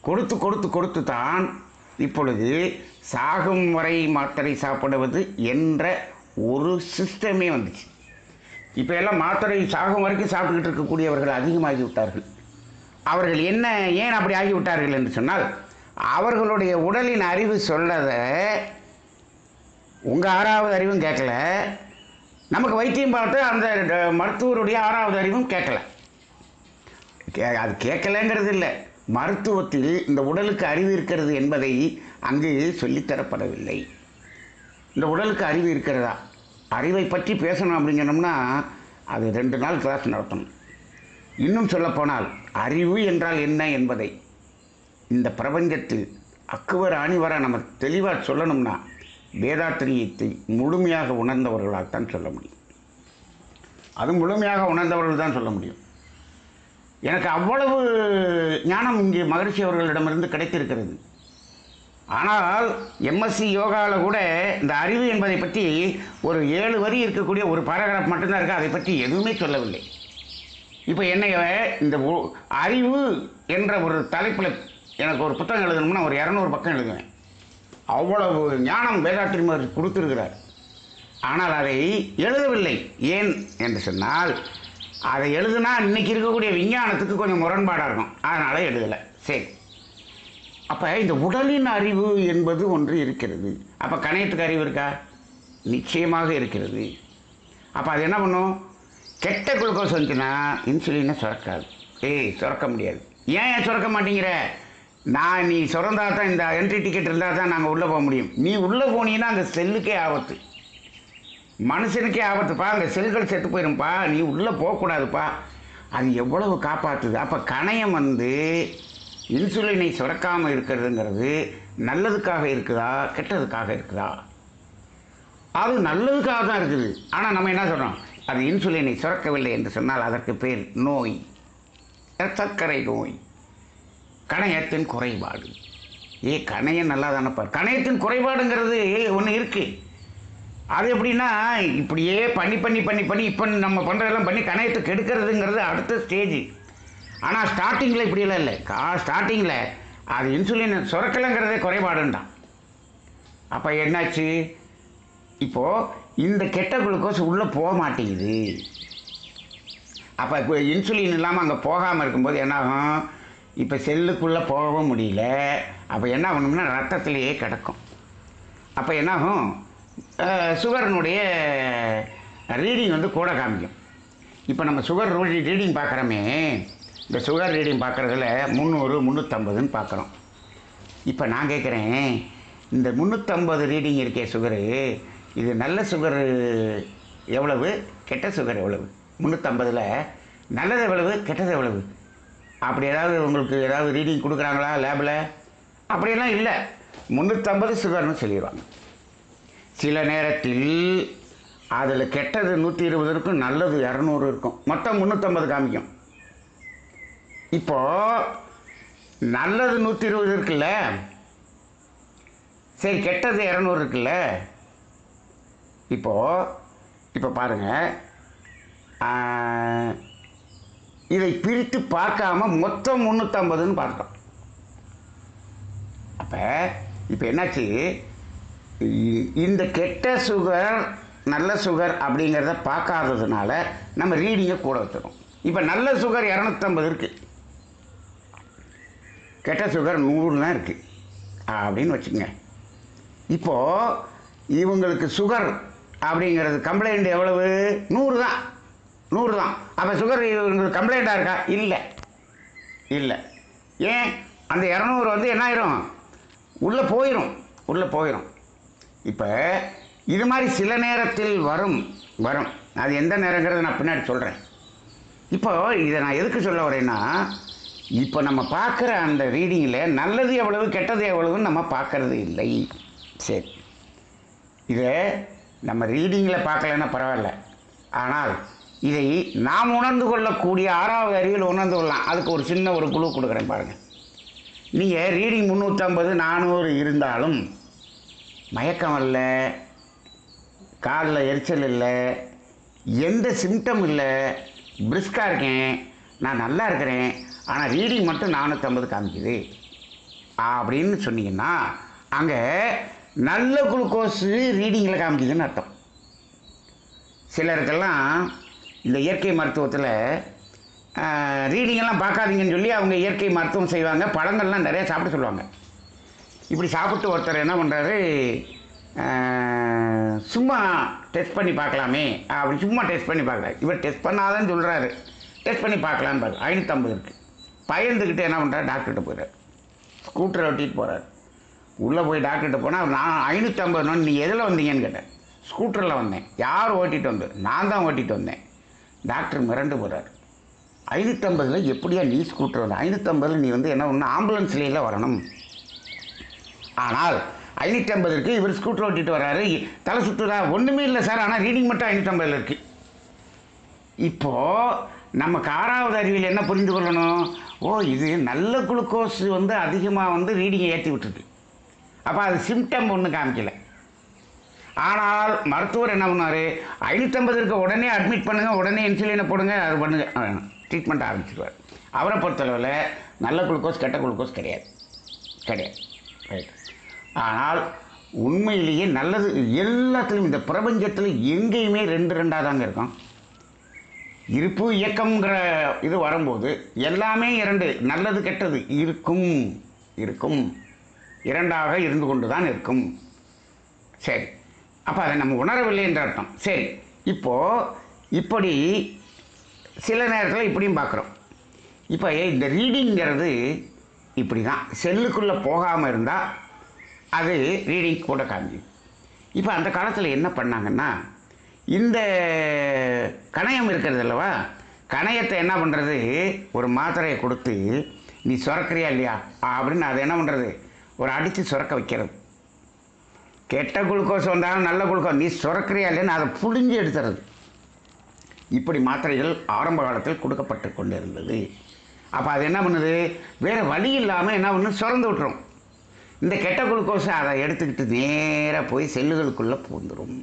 Speaker 1: கொடுத்து கொடுத்து கொடுத்து தான் இப்பொழுது சாகும் வரை மாத்திரை சாப்பிடுவது என்ற ஒரு சிஸ்டமே வந்துச்சு. இப்போ எல்லாம் மாத்திரை சாகும் வரைக்கும் சாப்பிட்டுக்கிட்டு இருக்கக்கூடியவர்கள் அதிகமாகி விட்டார்கள். அவர்கள் ஏன் அப்படி ஆகிவிட்டார்கள் என்று சொன்னால், அவர்களுடைய உடலின் அறிவு சொல்லதை உங்கள் 6வது அறிவும் கேட்கல, நமக்கு வைத்தியம் பார்த்து அந்த மருத்துவருடைய 6வது அறிவும் கேட்கல. அது கேட்கலைங்கிறது இல்லை, மருத்துவத்தில் இந்த உடலுக்கு அறிவு இருக்கிறது என்பதை அங்கு சொல்லித்தரப்படவில்லை. இந்த உடலுக்கு அறிவு இருக்கிறதா, அறிவை பற்றி பேசணும் அப்படின்னு சொன்னோம்னா அது 2 நாள் கிளாஸ் நடத்தணும். இன்னும் சொல்லப்போனால் அறிவு என்றால் என்ன என்பதை இந்த பிரபஞ்சத்தில் அக்குவர் அணிவர நம்ம தெளிவாக சொல்லணும்னா வேதாத்திரியத்தை முழுமையாக உணர்ந்தவர்களால்தான் சொல்ல முடியும். அது முழுமையாக உணர்ந்தவர்கள் தான் சொல்ல முடியும். எனக்கு அவ்வளவு ஞானம் இங்கே மகரிஷி அவர்களிடமிருந்து கிடைத்திருக்கிறது. ஆனால் எம்எஸ்சி யோகாவில் கூட இந்த அறிவு என்பதை பற்றி ஒரு 7 வரி இருக்கக்கூடிய ஒரு பாராகிராஃப் மட்டும்தான் இருக்குது, அதை பற்றி எதுவுமே சொல்லவில்லை. இப்போ என்னை இந்த அறிவு என்ற ஒரு தலைப்பில் எனக்கு ஒரு புத்தகம் எழுதணும்னா ஒரு 200 பக்கம் எழுதுவேன். அவ்வளவு ஞானம் வேதாத்திரி மகரிஷி கொடுத்துருக்கிறார். ஆனால் அதை எழுதவில்லை. ஏன் என்று சொன்னால், அதை எழுதுனா இன்றைக்கி இருக்கக்கூடிய விஞ்ஞானத்துக்கு கொஞ்சம் முரண்பாடாக இருக்கும், அதனால் எழுதலை. சரி, அப்போ இந்த உடலின் அறிவு என்பது ஒன்று இருக்கிறது. அப்போ கணையத்துக்கு அறிவு இருக்கா? நிச்சயமாக இருக்கிறது. அப்போ அது என்ன பண்ணும்? கெட்ட குளுக்கோஸ் வந்துச்சுன்னா இன்சுலினை சுரக்காது. சுரக்க முடியாது. ஏன் சுரக்க மாட்டேங்கிற? நீ சுரந்தா தான், இந்த என்ட்ரி டிக்கெட் இருந்தால் தான் நாங்கள் உள்ளே போக முடியும். நீ உள்ளே போனீங்கன்னா அந்த செல்லுக்கே ஆபத்து, மனுஷனுக்கே ஆபத்துப்பா, அந்த செல்கள் செத்து போயிரும்ப்பா, நீ உள்ளே போகக்கூடாதுப்பா. அது எவ்வளவு காப்பாற்றுது. அப்போ கணையம் இன்சுலினை சுரக்காமல் இருக்கிறதுங்கிறது நல்லதுக்காக இருக்குதா கெட்டதுக்காக இருக்குதா? அது நல்லதுக்காக தான் இருக்குது. ஆனால் நம்ம என்ன சொல்கிறோம், அது இன்சுலினை சுரக்கவில்லை என்று சொன்னால் அதற்கு பேர் நோய், சர்க்கரை நோய், கணையத்தின் குறைபாடு. கணையம் நல்லா தானப்பா. கணையத்தின் குறைபாடுங்கிறது ஒன்று இருக்குது. அது எப்படின்னா, இப்படியே பண்ணி பண்ணி பண்ணி பண்ணி இப்போ நம்ம பண்ணுறதெல்லாம் பண்ணி கணையத்தை கெடுக்கிறதுங்கிறது அடுத்த ஸ்டேஜ். ஆனால் ஸ்டார்டிங்கில் இப்படியெல்லாம் இல்லை. ஸ்டார்டிங்கில் அது இன்சுலின் சுரக்கலைங்கிறதே குறைபாடுண்டான். அப்போ என்னாச்சு? இப்போது இந்த கெட்ட குளுக்கோஸ் உள்ளே போக மாட்டேங்குது. அப்போ இன்சுலின் இல்லாமல் அங்கே போகாமல் இருக்கும்போது என்னாகும்? இப்போ செல்லுக்குள்ளே போகவும் முடியல. அப்போ என்ன பண்ணணும்னா ரத்தத்திலேயே கிடக்கும். அப்போ என்னாகும்? சுகரினுடைய ரீடிங் கூட காமிக்கும். இப்போ நம்ம சுகர் ரீடிங் பார்க்குறோமே, இந்த சுகர் ரீடிங் பார்க்குறதுல 300 350ன்னு பார்க்குறோம். இப்போ நான் கேட்குறேன், இந்த 350 ரீடிங் இருக்கே சுகரு, இது நல்ல சுகர் எவ்வளவு, கெட்ட சுகர் எவ்வளவு? 350ல் நல்லது எவ்வளவு, கெட்டது எவ்வளவு? அப்படி ஏதாவது உங்களுக்கு ஏதாவது ரீடிங் கொடுக்குறாங்களா லேபில்? அப்படியெல்லாம் இல்லை. 350 சுகர்னு சொல்லிடுவாங்க. சில நேரத்தில் அதில் கெட்டது 120 இருக்கும், நல்லது 200 இருக்கும், மொத்தம் 350 காமிக்கும். இப்போது நல்லது 120 இருக்குல்ல, சரி கெட்டது 200 இருக்குல்ல. இப்போ பாருங்கள், இதை பிரித்து பார்க்காம மொத்தம் 350ன்னு பார்த்தோம். அப்போ இப்போ என்னாச்சு? இந்த கெட்ட சுகர் நல்ல சுகர் அப்படிங்கிறத பார்க்காததுனால நம்ம ரீடிங்கை கூட வச்சுருக்கோம். இப்போ நல்ல சுகர் 250 இருக்குது, கெட்ட சுகர் 100 தான் இருக்குது அப்படின்னு வச்சுக்கோங்க. இப்போது இவங்களுக்கு சுகர் அப்படிங்கிறது கம்ப்ளைண்ட் எவ்வளவு? 100 தான், 100 தான். அப்போ சுகர் இவங்களுக்கு கம்ப்ளைண்ட்டாக இருக்கா? இல்லை. ஏன்? அந்த 200 என்ன ஆயிரும்? உள்ளே போயிடும். உள்ளே போயிடும். இப்போ இது மாதிரி சில நேரத்தில் வரும் வரும் அது எந்த நேரங்கிறத நான் பின்னாடி சொல்கிறேன். இப்போ இதை நான் எதுக்கு சொல்ல வரேன்னா, இப்போ நம்ம பார்க்குற அந்த ரீடிங்கில் நல்லது எவ்வளவு கெட்டது எவ்வளவுன்னு நம்ம பார்க்கறது இல்லை. சரி, இதை நம்ம ரீடிங்கில் பார்க்கலன்னா பரவாயில்ல, ஆனால் இதை நாம் உணர்ந்து கொள்ளக்கூடிய 6வது அறிவில் உணர்ந்து கொள்ளலாம். அதுக்கு ஒரு சின்ன ஒரு குழு கொடுக்குறேன் பாருங்கள். நீங்கள் ரீடிங் 350 400 இருந்தாலும் மயக்கம் இல்லை, காலில் எரிச்சல் இல்லை, எந்த சிம்டம் இல்லை, பிரிஸ்காக இருக்கேன், நான் நல்லா இருக்கிறேன், ஆனால் ரீடிங் மட்டும் 450 காமிக்குது அப்படின்னு சொன்னீங்கன்னா அங்கே நல்ல குளுக்கோஸு ரீடிங்கில் காமிக்குதுன்னு அர்த்தம். சிலருக்கெல்லாம் இந்த இயற்கை மருத்துவத்தில் ரீடிங்கெல்லாம் பார்க்காதீங்கன்னு சொல்லி அவங்க இயற்கை மருத்துவம் செய்வாங்க, பழங்கள்லாம் நிறையா சாப்பிட சொல்லுவாங்க. இப்படி சாப்பிட்டு ஒருத்தர் என்ன பண்ணுறாரு, சும்மா டெஸ்ட் பண்ணி பார்க்கலாமே அப்படி சும்மா டெஸ்ட் பண்ணி பார்க்கல, இவர் டெஸ்ட் பண்ணாதான்னு சொல்கிறாரு, டெஸ்ட் பண்ணி பார்க்கலான்னு பார்க்க 550 இருக்குது. பயந்துக்கிட்டு என்ன பண்ணுறாரு, டாக்டர்கிட்ட போயிடுறாரு, ஸ்கூட்டரை ஓட்டிகிட்டு போகிறார். உள்ளே போய் டாக்டர்கிட்ட போனால் நான் 550 நீ எதில் வந்தீங்கன்னு கேட்டேன். ஸ்கூட்டரில் வந்தேன். யார் ஓட்டிகிட்டு வந்தது? நான் தான் ஓட்டிகிட்டு வந்தேன். டாக்டர் மிரண்டு போகிறார். 550 எப்படியா நீ ஸ்கூட்டர் வந்த? 550 நீ என்ன ஒன்று ஆம்புலன்ஸ்லேயே வரணும். ஆனால் 550 இவர் ஸ்கூட்டர் ஓட்டிகிட்டு வர்றாரு, தலை சுற்றுதா? ஒன்றுமே இல்லை சார், ஆனால் ரீடிங் மட்டும் 550 இருக்குது. இப்போது நம்ம 6வது அறிவியல் என்ன புரிந்து கொள்ளணும், ஓ இது நல்ல குளுக்கோஸ் அதிகமாக ரீடிங்கை ஏற்றி விட்டுருக்கு. அப்போ அது சிம்டம் ஒன்றும் காமிக்கலை. ஆனால் மருத்துவர் என்ன பண்ணார், 550 உடனே அட்மிட் பண்ணுங்கள், உடனே இன்சுலினை போடுங்க, அது பண்ணுங்கள், ட்ரீட்மெண்ட் ஆரம்பிச்சிடுவார். அவரை பொறுத்தளவில் நல்ல குளுக்கோஸ் கெட்ட குளுக்கோஸ் கிடையாது. ரைட். ஆனால் உண்மையிலேயே நல்லது எல்லாத்துலேயும் இந்த பிரபஞ்சத்தில் எங்கேயுமே 2 தாங்க இருக்கும். இருப்பு இயக்கம்ங்கிற இது வரும்போது எல்லாமே 2, நல்லது கெட்டது இருக்கும் 2ஆக இருந்து கொண்டு தான் இருக்கும். சரி, அப்போ அதை நம்ம உணரவில்லை என்ற அர்த்தம். சரி, இப்போது இப்படி சில நேரத்தில் இப்படியும் பார்க்குறோம். இப்போ இந்த ரீடிங்கிறது இப்படி தான், செல்லுக்குள்ளே போகாமல் இருந்தால் அது ரீடிங் கூட காமிக்கும். இப்போ அந்த காலத்தில் என்ன பண்ணாங்கன்னா, இந்த கணையம் இருக்கிறது அல்லவா, கணையத்தை என்ன பண்ணுறது, ஒரு மாத்திரையை கொடுத்து நீ சுரக்கிறியா இல்லையா அப்படின்னு அதை என்ன பண்ணுறது, ஒரு அடித்து சுரக்க வைக்கிறது. கெட்ட குளுக்கோஸ் வந்தாலும் நல்ல குளுக்கோஸ் நீ சுரக்கிறியா இல்லைன்னு அதை புழிஞ்சு எடுத்துறது. இப்படி மாத்திரைகள் ஆரம்ப காலத்தில் கொடுக்கப்பட்டு கொண்டு இருந்தது. அப்போ அது என்ன பண்ணுது, வேறு வழி இல்லாமல் என்ன பண்ணு, சுரந்து விட்டுரும். இந்த கெட்ட குளுக்கோஸை அதை எடுத்துக்கிட்டு நேராக போய் செல்லுகளுக்குள்ளே பூந்துடும்.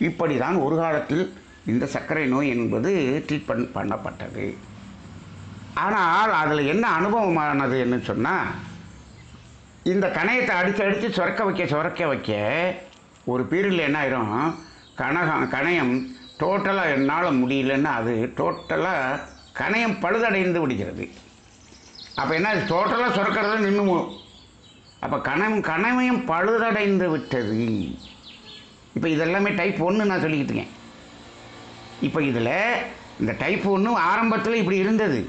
Speaker 1: இப்படி தான் ஒரு காலத்தில் இந்த சர்க்கரை நோய் என்பது ட்ரீட்மெண்ட் பண்ணப்பட்டது. ஆனால் அதில் என்ன அனுபவமானது என்ன சொன்னால், இந்த கணையத்தை அடித்து சுரக்க வைக்க ஒரு பீரியடில் என்ன ஆயிரும், கணையம் டோட்டலாக என்னால் முடியலன்னா அது டோட்டலாக கணையம் பழுதடைந்து விடுகிறது. அப்போ என்ன, டோட்டலாக சுரக்கிறது நின்று. அப்போ கணையம் பழுதடைந்து விட்டது. இப்போ இதெல்லாமே டைப் 1 நான் சொல்லிக்கிட்டு இருக்கேன். இப்போ இதில் இந்த டைப் 1 ஆரம்பத்தில் இப்படி இருந்தது.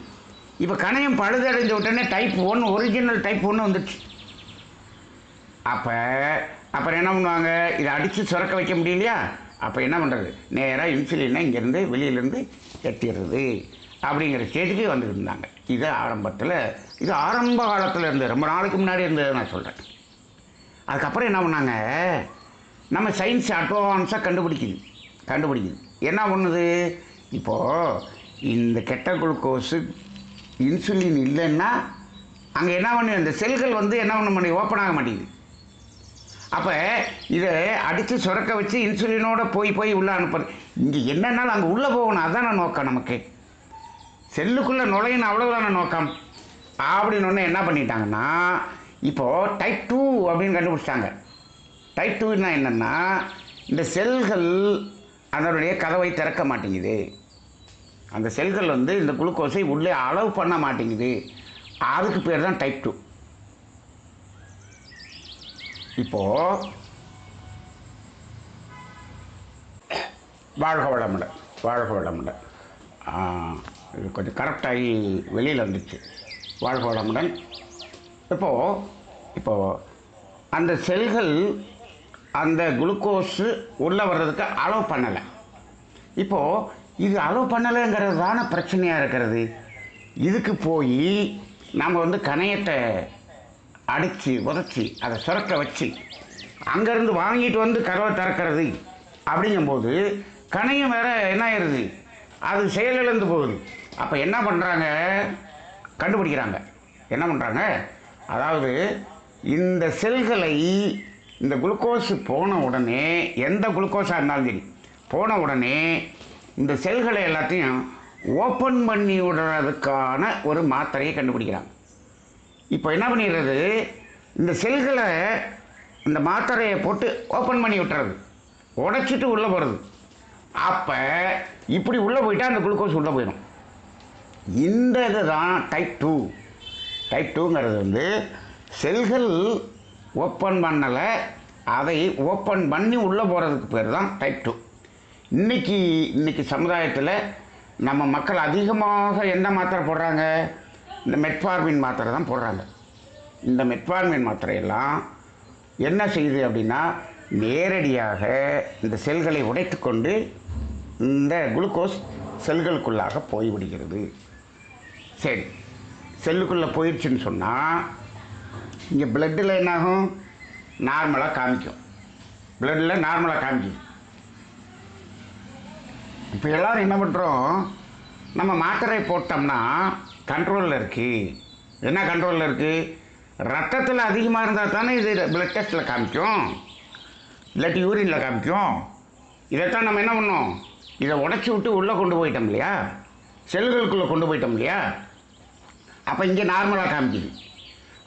Speaker 1: இப்போ கணையம் பழுதடைந்து விட்டோன்னே டைப் 1 ஒரிஜினல் டைப் 1 வந்துடுச்சு. அப்புறம் என்ன பண்ணுவாங்க, இதை அடித்து சுரக்க வைக்க முடியலையா, அப்போ என்ன பண்ணுறது, நேராக இன்சுலினை இங்கேருந்து வெளியிலேருந்து எட்டிடுறது அப்படிங்கிற ஸ்டேஜுக்கு வந்துட்டு இருந்தாங்க. இது ஆரம்ப காலத்தில் இருந்தது, ரொம்ப நாளைக்கு முன்னாடி இருந்தது நான் சொல்கிறேன். அதுக்கப்புறம் என்ன பண்ணாங்க, நம்ம சயின்ஸ் அட்வான்ஸாக கண்டுபிடிக்குது. என்ன பண்ணுது, இப்போது இந்த கெட்ட குளுக்கோஸு இன்சுலின் இல்லைன்னா அங்கே என்ன பண்ணு, இந்த செல்கள் என்ன பண்ண மாட்டேங்குது, ஓப்பன் ஆக மாட்டேங்குது. அப்போ இதை அடித்து சுரக்க வச்சு இன்சுலினோட போய் உள்ளே அனுப்புறது. இங்கே என்னன்னாலும் அங்கே உள்ளே போகணும், அதுதான நோக்கம். நமக்கு செல்லுக்குள்ளே நுழையணும், அவ்வளோதான நோக்கம். அப்படின்னு ஒன்று என்ன பண்ணிட்டாங்கன்னா, இப்போது டைப் 2 அப்படின்னு கண்டுபிடிச்சிட்டாங்க. டைப் 2ன்னா என்னென்னா, இந்த செல்கள் அதனுடைய கதவை திறக்க மாட்டேங்குது. அந்த செல்கள் இந்த குளுக்கோஸை உள்ளே அளவு பண்ண மாட்டேங்குது. அதுக்கு பேர் தான் டைப் 2. இப்போது வாழ்க வளமுடன். இது கொஞ்சம் கரெக்டாகி வெளியில் வந்துச்சு. வாழ்க வளமுடன். இப்போது இப்போது அந்த செல்கள் அந்த குளுக்கோஸு உள்ளே வர்றதுக்கு அலோவ் பண்ணலை. இப்போது இது அலோவ் பண்ணலைங்கிறது தானே பிரச்சனையாக இருக்கிறது. இதுக்கு போய் நம்ம கணையத்தை அடித்து உதச்சி அதை சுரக்க வச்சு அங்கேருந்து வாங்கிட்டு கதவை திறக்கிறது அப்படிங்கும்போது கணையம் வேற என்ன ஆயிடுது, அது செயலிழந்து போகுது. அப்போ என்ன பண்ணுறாங்க, கண்டுபிடிக்கிறாங்க. என்ன பண்ணுறாங்க, அதாவது இந்த செல்களை இந்த குளுக்கோஸ் போன உடனே, எந்த குளுக்கோஸாக இருந்தாலும் சரி போன உடனே இந்த செல்களை எல்லாத்தையும் ஓப்பன் பண்ணி விடுறதுக்கான ஒரு மாத்திரையை கண்டுபிடிக்கிறாங்க. இப்போ என்ன பண்ணிடுறது, இந்த செல்களை இந்த மாத்திரையை போட்டு ஓப்பன் பண்ணி விட்டுறது, உடைச்சிட்டு உள்ளே போகிறது. அப்போ இப்படி உள்ளே போயிட்டால் அந்த குளுக்கோஸ் உள்ளே போயிடும். இந்த இது தான் டைப் 2. டைப் 2ங்கிறது செல்கள் ஓப்பன் பண்ணலை, அதை ஓப்பன் பண்ணி உள்ளே போகிறதுக்கு பேர் தான் டைப் 2. இன்றைக்கி சமுதாயத்தில் நம்ம மக்கள் அதிகமாக எந்த மாத்திரை போடுறாங்க, இந்த மெட்ஃபார்மின் மாத்திரை தான் போடுறாங்க. இந்த மெட்ஃபார்மின் மாத்திரையெல்லாம் என்ன செய்யுது அப்படின்னா, நேரடியாக இந்த செல்களை உடைத்து கொண்டு இந்த குளுக்கோஸ் செல்களுக்குள்ளாக போய்விடுகிறது. சரி, செல்லுக்குள்ளே போயிடுச்சுன்னு சொன்னால் இங்கே பிளட்டில் என்னாகும், நார்மலாக காமிக்கும். பிளட்டில் நார்மலாக காமிக்கும். இப்போ எல்லோரும் என்ன பண்ணுறோம், நம்ம மாத்திரை போட்டோம்னா கண்ட்ரோலில் இருக்குது. என்ன கண்ட்ரோலில் இருக்குது, ரத்தத்தில் அதிகமாக இருந்தால் தானே இது பிளட் டெஸ்ட்டில் காமிக்கும், இல்லாட்டி யூரினில் காமிக்கும். இதைத்தான் நம்ம என்ன பண்ணோம், இதை உடச்சி விட்டு உள்ளே கொண்டு போயிட்டோம் இல்லையா, செல்களுக்குள்ளே கொண்டு போயிட்டோம் இல்லையா. அப்போ இங்கே நார்மலாக காமிக்குது.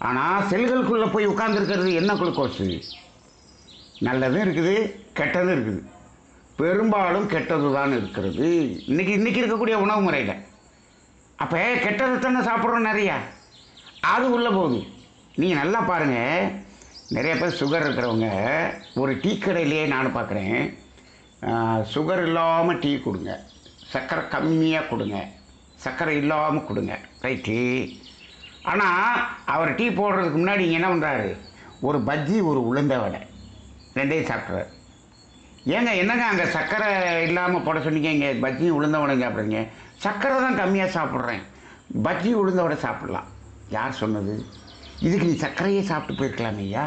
Speaker 1: ஆனால் செல்களுக்குள்ளே போய் உட்கார்ந்துருக்கிறது என்ன குளுக்கோஸு, நல்லதும் இருக்குது கெட்டதும் இருக்குது. பெரும்பாலும் கெட்டது தான் இருக்கிறது இன்றைக்கி இருக்கக்கூடிய உணவு முறையில். அப்போ கெட்டதை தானே சாப்பிட்றோம் நிறையா, அது உள்ளே போகுது. நீங்கள் நல்லா பாருங்கள், நிறைய பேர் சுகர் இருக்கிறவங்க ஒரு டீ கடையிலேயே நான் பார்க்குறேன், சுகர் இல்லாமல் டீ கொடுங்க, சர்க்கரை கம்மியாக கொடுங்க, சர்க்கரை இல்லாமல் கொடுங்க, ரைட்டு. ஆனால் அவர் டீ போடுறதுக்கு முன்னாடி இங்கே என்ன பண்ணுறாரு, ஒரு பஜ்ஜி ஒரு உளுந்த வடை ரெண்டையும் சாப்பிட்றாரு. ஏங்க என்னங்க அங்கே சர்க்கரை இல்லாமல் போட சொன்னீங்க, இங்கே பஜ்ஜி உளுந்த வடை சாப்பிட்றீங்க. சர்க்கரை தான் கம்மியாக சாப்பிட்றேன், பஜ்ஜி உளுந்த வடை சாப்பிட்லாம். யார் சொன்னது, இதுக்கு நீ சர்க்கரையே சாப்பிட்டு போயிருக்கலாமே ஐயா.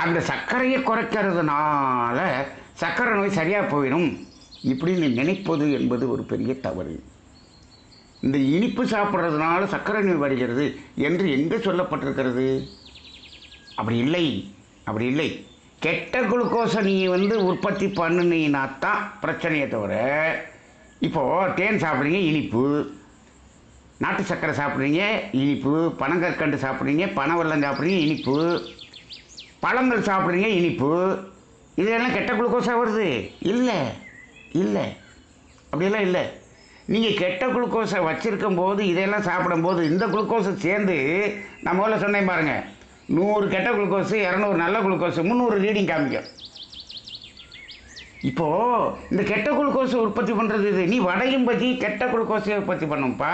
Speaker 1: அந்த சர்க்கரையை குறைக்கிறதுனால சர்க்கரை நோய் சரியாக போயிடும் இப்படின்னு நினைப்பது என்பது ஒரு பெரிய தவறு. இந்த இனிப்பு சாப்பிட்றதுனால சர்க்கரை நோய் வருகிறது என்று எங்கே சொல்லப்பட்டிருக்கிறது? அப்படி இல்லை, அப்படி இல்லை. கெட்ட குளுக்கோஸை நீ உற்பத்தி பண்ணினீங்கன்னா தான் பிரச்சனையை தவிர, இப்போது தேன் சாப்பிட்றீங்க இனிப்பு, நாட்டு சர்க்கரை சாப்பிட்றீங்க இனிப்பு, பனங்கற்கண்டு சாப்பிட்றீங்க, பனவெல்லம் சாப்பிட்றீங்க இனிப்பு, பழங்கள் சாப்பிட்றீங்க இனிப்பு, இதெல்லாம் கெட்ட குளுக்கோஸாக வருது? இல்லை இல்லை, அப்படியெல்லாம் இல்லை. நீங்கள் கெட்ட குளுக்கோஸை வச்சுருக்கும் போது இதெல்லாம் சாப்பிடும்போது இந்த குளுக்கோஸை சேர்ந்து, நான் முதல்ல சொன்னேன் பாருங்கள், 100 கெட்ட குளுக்கோஸு, 200 நல்ல குளுக்கோஸு, 300 ரீடிங் காமிக்கும். இப்போது இந்த கெட்ட குளுக்கோஸை உற்பத்தி பண்ணுறது இது. நீ வடையும் பற்றி கெட்ட குளுக்கோஸை உற்பத்தி பண்ணும்ப்பா,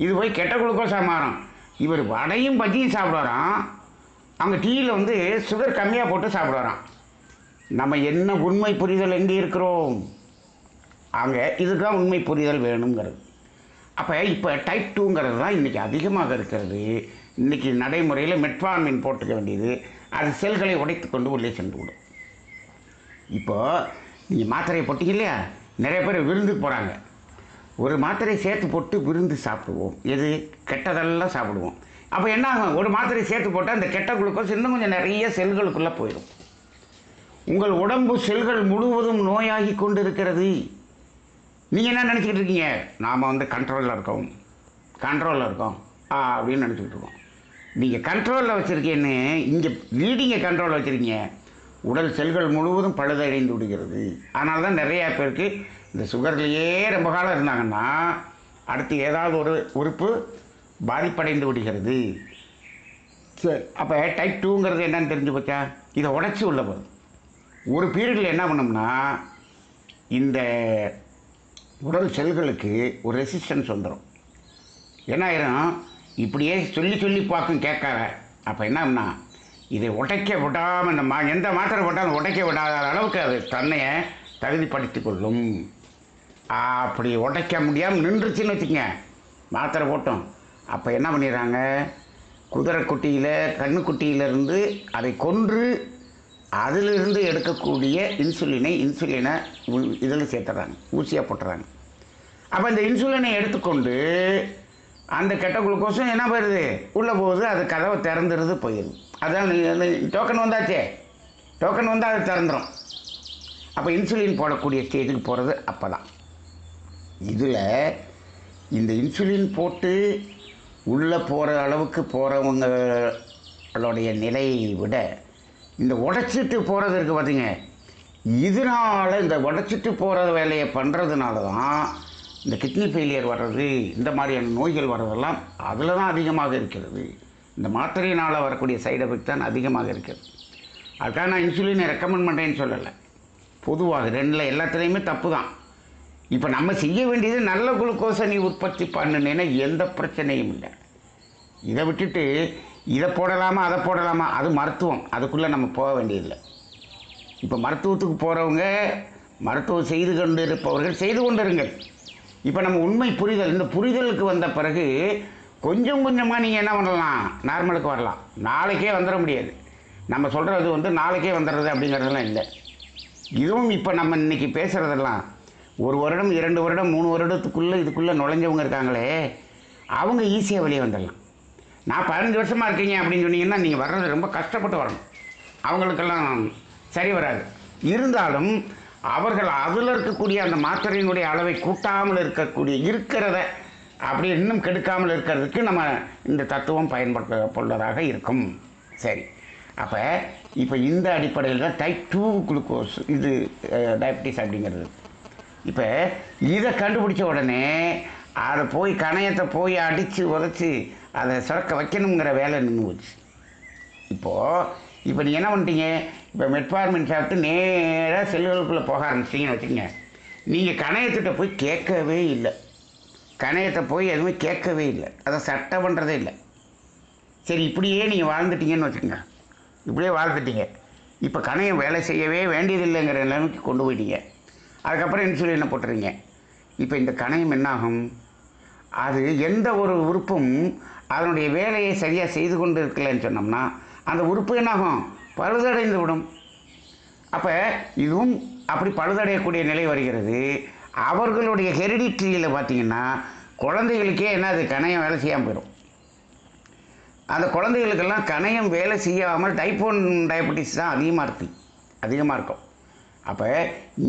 Speaker 1: இது போய் கெட்ட குளுக்கோஸாக மாறும். இவர் வடையும் பஜ்ஜியும் சாப்பிடுவாராம், அவங்க டீயில் சுகர் கம்மியாக போட்டு சாப்பிடுவாராம். நம்ம என்ன உண்மை புரிதல் எங்கே இருக்கிறோம், அங்கே இதுதான் உண்மை புரிதல் வேணுங்கிறது. அப்போ இப்போ டைப் 2ங்கிறது தான் இன்றைக்கி அதிகமாக இருக்கிறது. இன்றைக்கி நடைமுறையில் மெட்ஃபார்மின் போட்டுக்க வேண்டியது, அது செல்களை உடைத்து கொண்டு உள்ளே சென்று விடும். இப்போது நீங்கள் மாத்திரையை போட்டிங்க இல்லையா, நிறைய பேர் விருந்துக்கு போகிறாங்க, ஒரு மாத்திரை சேர்த்து போட்டு விருந்து சாப்பிடுவோம், எது கெட்டதெல்லாம் சாப்பிடுவோம். அப்போ என்ன ஆகும், ஒரு மாத்திரை சேர்த்து போட்டால் அந்த கெட்ட குளுக்கோஸ் இன்னும் கொஞ்சம் நிறைய செல்களுக்குள்ளே போயிடும். உங்கள் உடம்பு செல்கள் முழுவதும் நோயாகி கொண்டு இருக்கிறது. நீங்கள் என்ன நினச்சிக்கிட்டு இருக்கீங்க, நாம் கண்ட்ரோலில் இருக்கோம், கண்ட்ரோலில் இருக்கோம் அப்படின்னு நினச்சிக்கிட்டு இருக்கோம். நீங்கள் கண்ட்ரோலில் வச்சுருக்கேன்னு இங்கே ரீடிங்கை கண்ட்ரோலில் வச்சுருக்கீங்க, உடல் செல்கள் முழுவதும் பழுதடைந்து விடுகிறது. அதனால தான் நிறையா பேருக்கு இந்த சுகர்லேயே ரொம்ப காலம் இருந்தாங்கன்னா அடுத்து ஏதாவது ஒரு உறுப்பு பாதிப்படைந்து விடுகிறது. சரி, அப்போ டைப் 2ங்கிறது என்னன்னு தெரிஞ்சு போச்சா, இதை உடச்சி உள்ள போகுது. ஒரு பீரியடில் என்ன பண்ணோம்னா இந்த உடல் செல்களுக்கு ஒரு ரெசிஸ்டன்ஸ் வந்துடும். என்ன ஆயிரும், இப்படியே சொல்லி சொல்லி பார்க்கும் கேட்காத, அப்போ என்னன்னா இதை உடைக்க விடாமல் இந்த எந்த மாத்திரை போட்டாலும் உடைக்க விடாத அளவுக்கு அது தன்னையை தகுதிப்படுத்தி கொள்ளும். அப்படி உடைக்க முடியாமல் நின்றுச்சுன்னு வச்சுக்கங்க, மாத்திரை போட்டோம். அப்போ என்ன பண்ணிடுறாங்க, குதிரைக்குட்டியில் கண்ணுக்குட்டியிலிருந்து அதை கொன்று அதிலிருந்து எடுக்கக்கூடிய இன்சுலினை இதில் சேர்த்துறாங்க, ஊசியாக போட்டுறாங்க. அப்போ இந்த இன்சுலினை எடுத்துக்கொண்டு அந்த கெட்ட குளுக்கோஸும் என்ன போயிடுது, உள்ளே போகுது, அது கதவை திறந்துடுது, போயிடுது. அதான் டோக்கன் வந்தாச்சே, டோக்கன் வந்தால் அது திறந்துடும். அப்போ இன்சுலின் போடக்கூடிய ஸ்டேஜுக்கு போகிறது அப்போ தான். இதில் இந்த இன்சுலின் போட்டு உள்ளே போகிற அளவுக்கு போகிறவங்களுடைய நிலையை விட இந்த உடைச்சிட்டு போகிறது இருக்குது பார்த்தீங்க, இதனால் இந்த உடைச்சிட்டு போகிற வேலையை பண்ணுறதுனால தான் இந்த கிட்னி ஃபெயிலியர் வர்றது, இந்த மாதிரியான நோய்கள் வர்றதெல்லாம் அதில் தான் அதிகமாக இருக்கிறது. இந்த மாத்திரையினால் வரக்கூடிய சைடு எஃபெக்ட் தான் அதிகமாக இருக்கிறது. அதுக்காக நான் இன்சுலினை ரெக்கமெண்ட் பண்ணுறேன்னு சொல்லலை, பொதுவாக ரெண்டில் எல்லாத்துலேயுமே தப்பு தான். இப்போ நம்ம செய்ய வேண்டியது நல்ல குளுக்கோஸை நீ உற்பத்தி பண்ணுனேன்னா எந்த பிரச்சனையும் இல்லை. இதை விட்டுட்டு இதை போடலாமா அதை போடலாமா, அது மருத்துவம், அதுக்குள்ளே நம்ம போக வேண்டியதில்லை. இப்போ மருத்துவத்துக்கு போகிறவங்க, மருத்துவம் செய்து கொண்டு இருப்பவர்கள் செய்து கொண்டிருங்கள். இப்போ நம்ம உண்மை புரிதல், இந்த புரிதலுக்கு வந்த பிறகு கொஞ்சம் கொஞ்சமாக நீங்கள் என்ன பண்ணலாம், நார்மலுக்கு வரலாம். நாளைக்கே வந்துட முடியாது, நம்ம சொல்கிறது நாளைக்கே வந்துடுறது அப்படிங்கிறதெல்லாம் இல்லை. இதுவும் இப்போ நம்ம இன்றைக்கி பேசுகிறதெல்லாம் 1 வருடம் 2 வருடம் 3 வருடத்துக்குள்ளே இதுக்குள்ளே நுழைஞ்சவங்க இருக்காங்களே, அவங்க ஈஸியாக வெளியே வந்துடலாம். நான் 15 வருஷமாக இருக்கீங்க அப்படின்னு சொன்னீங்கன்னா நீங்கள் வர்றது ரொம்ப கஷ்டப்பட்டு வரணும், அவங்களுக்கெல்லாம் சரி வராது. இருந்தாலும் அவர்கள் அதில் இருக்கக்கூடிய அந்த மாத்திரையினுடைய அளவை கூட்டாமல் இருக்கிறத அப்படி இன்னும் கெடுக்காமல் இருக்கிறதுக்கு நம்ம இந்த தத்துவம் பயன்படுத்தப்பட்டதாக இருக்கும். சரி, அப்போ இப்போ இந்த அடிப்படையில் தான் டைப் 2 குளுக்கோஸ், இது டயபிட்டிஸ் அப்படிங்கிறது. இப்போ இதை கண்டுபிடிச்ச உடனே அதை போய் கணையத்தை போய் அடித்து உதச்சி அதை சுரக்க வைக்கணுங்கிற வேலை நின்று போச்சு. இப்போ நீ என்ன பண்ணிட்டீங்க, இப்போ மெட்ஃபார்மின் சாப்பிட்டு நேராக செல்லுகளுக்குள்ளே போக ஆரம்பிச்சிட்டிங்கன்னு வச்சுக்கோங்க. நீங்கள் கணையத்திட்ட போய் கேட்கவே இல்லை, கணையத்தை போய் எதுவுமே கேட்கவே இல்லை, அதை சட்டம் பண்ணுறதே இல்லை. சரி, இப்படியே நீங்கள் வாழ்ந்துட்டீங்கன்னு வச்சுக்கோங்க, இப்படியே வாழ்ந்துட்டீங்க. இப்போ கணையம் வேலை செய்யவே வேண்டியதில்லைங்கிற நிலைமைக்கு கொண்டு போயிட்டீங்க. அதுக்கப்புறம் இன்சுலினை போட்டுறீங்க. இப்போ இந்த கணையம் என்னாகும், அது எந்த ஒரு உறுப்பும் அதனுடைய வேலையை சரியாக செய்து கொண்டு இருக்கலைன்னு சொன்னோம்னா அந்த உறுப்பு என்னாகும், பழுதடைந்து விடும். அப்போ இதுவும் அப்படி பழுதடையக்கூடிய நிலை வருகிறது. அவர்களுடைய ஹெரிடிட்ரியில் பார்த்திங்கன்னா குழந்தைகளுக்கே என்ன, அது கணையம் வேலை செய்யாமல் போயிடும். அந்த குழந்தைகளுக்கெல்லாம் கணையம் வேலை செய்யாமல் டைப் 1 டயபெட்டிஸ் தான் அதிகமாக இருக்கும். அப்போ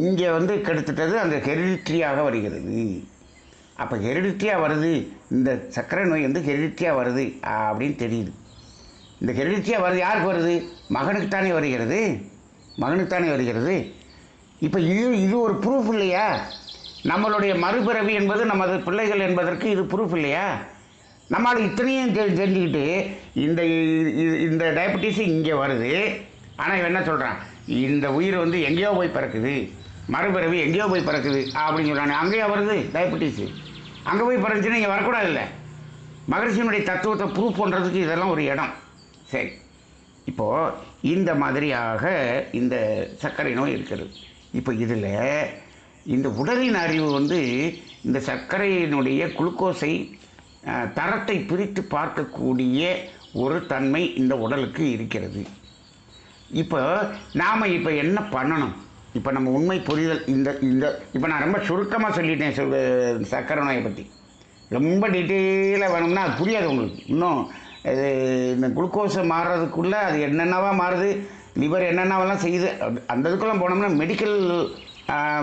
Speaker 1: இங்கே கெடுத்துட்டது அந்த ஹெரிடிட்ரியாக வருகிறது. அப்போ ஹெரிடிட்ரியாக வருது, இந்த சர்க்கரை நோய் ஹெரிடிட்ரியாக வருது அப்படின்னு தெரியுது. இந்த ஹெரிடிட்ரியாக வருது, யாருக்கு வருது, மகனுக்குத்தானே வருகிறது. இப்போ இது ஒரு ப்ரூஃப் இல்லையா, நம்மளுடைய மறுபிறவி என்பது நமது பிள்ளைகள் என்பதற்கு இது ப்ரூஃப் இல்லையா? நம்மளால் இத்தனையும் தெரிஞ்சுக்கிட்டு இந்த டயபெட்டிஸ் இங்கே வருது, ஆனால் இவன் என்ன சொல்கிறான், இந்த உயிர் எங்கேயோ போய் பிறக்குது, மறுபிறவி எங்கேயோ போய் பிறக்குது அப்படின்னு சொல்கிறாங்க. அங்கேயோ வருது டயபெட்டிஸு, அங்கே போய் பிறந்துச்சுன்னா இங்கே வரக்கூடாது இல்லை. மகரிஷியினுடைய தத்துவத்தை ப்ரூஃப் பண்ணுறதுக்கு இதெல்லாம் ஒரு இடம். சரி, இப்போது இந்த மாதிரியாக இந்த சர்க்கரை நோய் இருக்கிறது. இப்போ இதில் இந்த உடலின் அறிவு இந்த சர்க்கரையினுடைய குளுக்கோஸை தரத்தை பிரித்து பார்க்கக்கூடிய ஒரு தன்மை இந்த உடலுக்கு இருக்கிறது. இப்போ நாம் என்ன பண்ணணும், இப்போ நம்ம உண்மை புரிதல் இப்போ நான் ரொம்ப சுருக்கமாக சொல்லிட்டேன் சர்க்கரை நோயை பற்றி. ரொம்ப டீட்டெயிலாக வேணும்னா அது புரியாது உங்களுக்கு. இன்னும் இது இந்த குளுக்கோஸை மாறுறதுக்குள்ளே அது என்னென்னவா மாறுது, லிவர் என்னென்னவெல்லாம் செய்யுது, அந்த இதுக்கெல்லாம் போனோம்னா மெடிக்கல்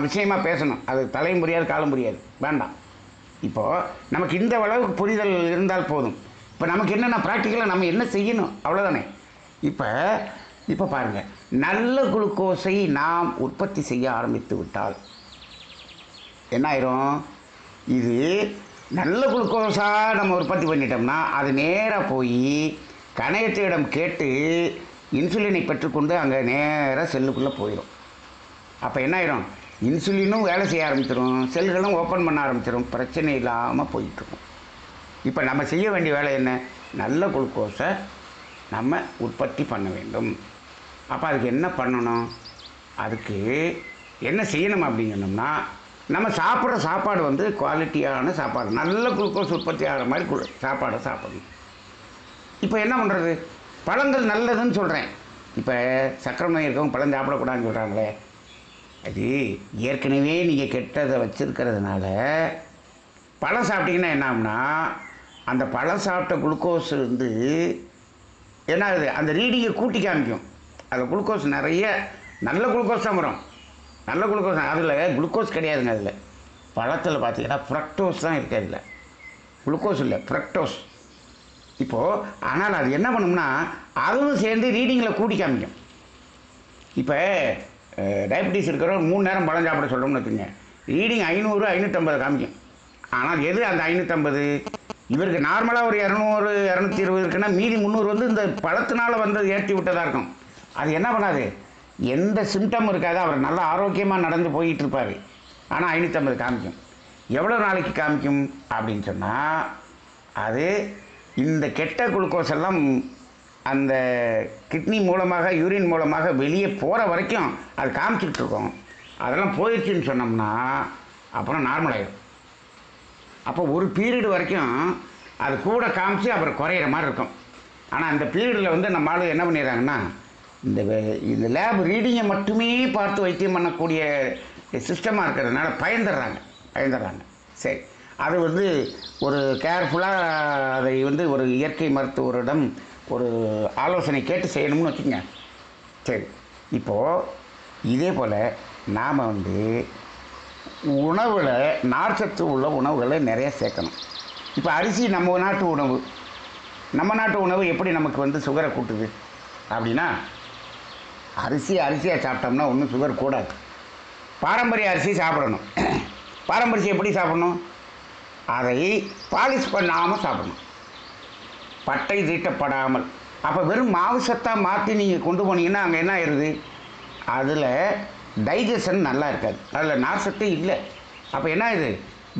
Speaker 1: விஷயமாக பேசணும். அது தலையும் புரியாது காலம் புரியாது, வேண்டாம். இப்போது நமக்கு இந்த அளவுக்கு புரிதல் இருந்தால் போதும். இப்போ நமக்கு என்னென்ன ப்ராக்டிக்கலாக நம்ம என்ன செய்யணும் அவ்வளோதானே. இப்போ பாருங்கள், நல்ல குளுக்கோஸை நாம் உற்பத்தி செய்ய ஆரம்பித்து விட்டால் என்ன ஆயிரும், இது நல்ல குளுக்கோஸாக நம்ம உற்பத்தி பண்ணிட்டோம்னா அது நேராக போய் கணையத்திடம் கேட்டு இன்சுலினை பெற்றுக்கொண்டு அங்கே நேராக செல்லுக்குள்ளே போயிடும். அப்போ என்ன ஆயிரும், இன்சுலினும் வேலை செய்ய ஆரம்பிச்சிடும், செல்களும் ஓப்பன் பண்ண ஆரம்பிச்சிடும், பிரச்சனை இல்லாமல் போயிட்டுருக்கும். இப்போ நம்ம செய்ய வேண்டிய வேலை என்ன, நல்ல குளுக்கோஸை நம்ம உற்பத்தி பண்ண வேண்டும். அப்போ அதுக்கு என்ன பண்ணணும், அதுக்கு என்ன செய்யணும் அப்படின்னு சொன்னோம்னா, நம்ம சாப்பிட்ற சாப்பாடு வந்து குவாலிட்டியான சாப்பாடு, நல்ல குளுக்கோஸ் உற்பத்தி ஆகிற மாதிரி சாப்பாடை சாப்பிடணும். இப்போ என்ன பண்ணுறது, பழங்கள் நல்லதுன்னு சொல்கிறேன். இப்போ சக்கரை நோய் இருக்கவங்க பழம் சாப்பிடக்கூடாதுன்னு சொல்கிறாங்களே, அது ஏற்கனவே நீங்கள் கெட்டதை வச்சுருக்கிறதுனால பழம் சாப்பிட்டிங்கன்னா என்ன ஆகும்னா, அந்த பழம் சாப்பிட்ட குளுக்கோஸ் வந்து என்ன ஆகுது, அந்த ரீடிங்கை கூட்டி காமிக்கும். அதில் குளுக்கோஸ் நிறைய நல்ல குளுக்கோஸ் தான் வரும், நல்ல குளுக்கோஸ். அதில் குளுக்கோஸ் கிடையாதுங்க. அதில் பழத்தில் பார்த்தீங்கன்னா ஃப்ரக்டோஸ் தான் இருக்குது, அதில் குளுக்கோஸ் இல்லை, ஃப்ரக்டோஸ். இப்போது ஆனால் அது என்ன பண்ணும்னா, அதுவும் சேர்ந்து ரீடிங்கில் கூட்டி காமிக்கும். இப்போ டயபிட்டிஸ் இருக்கிறவங்க 3 நேரம் பழம் சாப்பிட சொல்கிறோம்னு வச்சுங்க, ரீடிங் 500 550 காமிக்கும். ஆனால் எது அந்த 550, இவருக்கு நார்மலாக ஒரு 200 220 இருக்குன்னா மீதி 300 வந்து இந்த பழத்தினால் வந்து ஏற்றி விட்டதாக இருக்கும். அது என்ன பண்ணாது, எந்த சிம்டம் இருக்காது, அவர் நல்லா ஆரோக்கியமாக நடந்து போயிட்டு இருப்பார். ஆனால் 550 காமிக்கும். எவ்வளோ நாளைக்கு காமிக்கும் அப்படின்னு சொன்னால், அது இந்த கெட்ட குளுக்கோஸ் எல்லாம் அந்த கிட்னி மூலமாக யூரின் மூலமாக வெளியே போகிற வரைக்கும் அது காமிச்சிக்கிட்டு இருக்கோம். அதெல்லாம் போயிடுச்சுன்னு சொன்னோம்னா அப்புறம் நார்மல் ஆகிடும். அப்போ ஒரு பீரியடு வரைக்கும் அது கூட காமிச்சு அப்புறம் குறையிற மாதிரி இருக்கும். ஆனால் அந்த பீரியடில் வந்து நம்ம ஆளு என்ன பண்ணிடுறாங்கன்னா, இந்த லேப் ரீடிங்கை மட்டுமே பார்த்து வைத்தியம் பண்ணக்கூடிய சிஸ்டமாக இருக்கிறதுனால பயந்துடுறாங்க. சரி, அது வந்து ஒரு கேர்ஃபுல்லாக அதை வந்து ஒரு இயற்கை மருத்துவரிடம் ஒரு ஆலோசனை கேட்டு செய்யணும்னு வச்சுக்கோங்க. சரி, இப்போது இதே போல் நாம் வந்து உணவில் நார்ச்சத்து உள்ள உணவுகளை நிறைய சேர்க்கணும். இப்போ அரிசி நம்ம நாட்டு உணவு எப்படி நமக்கு வந்து சுகரை கூட்டுது அப்படின்னா, அரிசியாக சாப்பிட்டோம்னா ஒன்றும் சுகர் கூடாது. பாரம்பரிய அரிசி சாப்பிடணும். பாரம்பரியம் எப்படி சாப்பிடணும், அதை பாலிஷ் பண்ணாமல் சாப்பிடணும், பட்டை தீட்டப்படாமல். அப்போ வெறும் மாவு சத்தாக மாற்றி நீங்கள் கொண்டு போனீங்கன்னா அங்கே என்ன ஆயிடுது, அதில் டைஜஷன் நல்லா இருக்காது, அதில் நார்ச்சத்து இல்லை. அப்போ என்ன ஆகுது,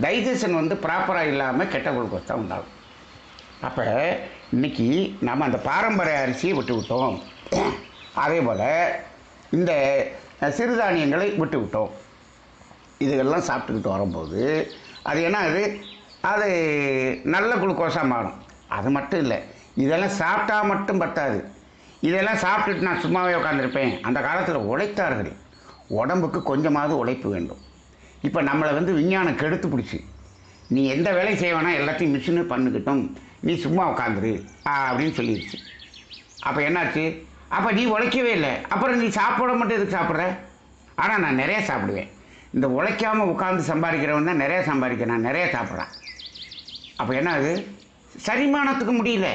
Speaker 1: டைஜஷன் வந்து ப்ராப்பராக இல்லாமல் கெட்ட குளுக்கோஸ் தான் உண்டாகும். அப்போ இன்றைக்கி நம்ம அந்த பாரம்பரிய அரிசியை விட்டுவிட்டோம். அதே போல் இந்த சிறுதானியங்களை விட்டுவிட்டோம். இதுகெல்லாம் சாப்பிட்டுக்கிட்டு வரும்போது அது என்ன ஆகுது, அது நல்ல குளுக்கோஸாக மாறும். அது மட்டும் இல்லை, இதெல்லாம் சாப்பிட்டா மட்டும் பத்தாது. இதெல்லாம் சாப்பிட்டுட்டு நான் சும்மாவே உட்காந்துருப்பேன். அந்த காலத்தில் உழைத்தார்கள், உடம்புக்கு கொஞ்சமாவது உழைப்பு வேண்டும். இப்போ நம்மளை வந்து விஞ்ஞானம் கெடுத்து பிடிச்சி, நீ எந்த வேலையும் செய்வேனா எல்லாத்தையும் மிஷினு பண்ணிக்கிட்டோம், நீ சும்மா உட்காந்துரு அப்படின்னு சொல்லிடுச்சு. அப்போ என்னாச்சு, அப்போ நீ உழைக்கவே இல்லை, அப்புறம் நீ சாப்பிட மட்டும் எதுக்கு சாப்பிட்ற? ஆனால் நான் நிறைய சாப்பிடுவேன். இந்த உழைக்காமல் உட்காந்து சம்பாதிக்கிறவன் தான் நிறைய சம்பாதிக்கிறேன், நான் நிறைய சாப்பிட்றேன். அப்போ என்ன ஆகுது, செரிமானத்துக்கு முடியல.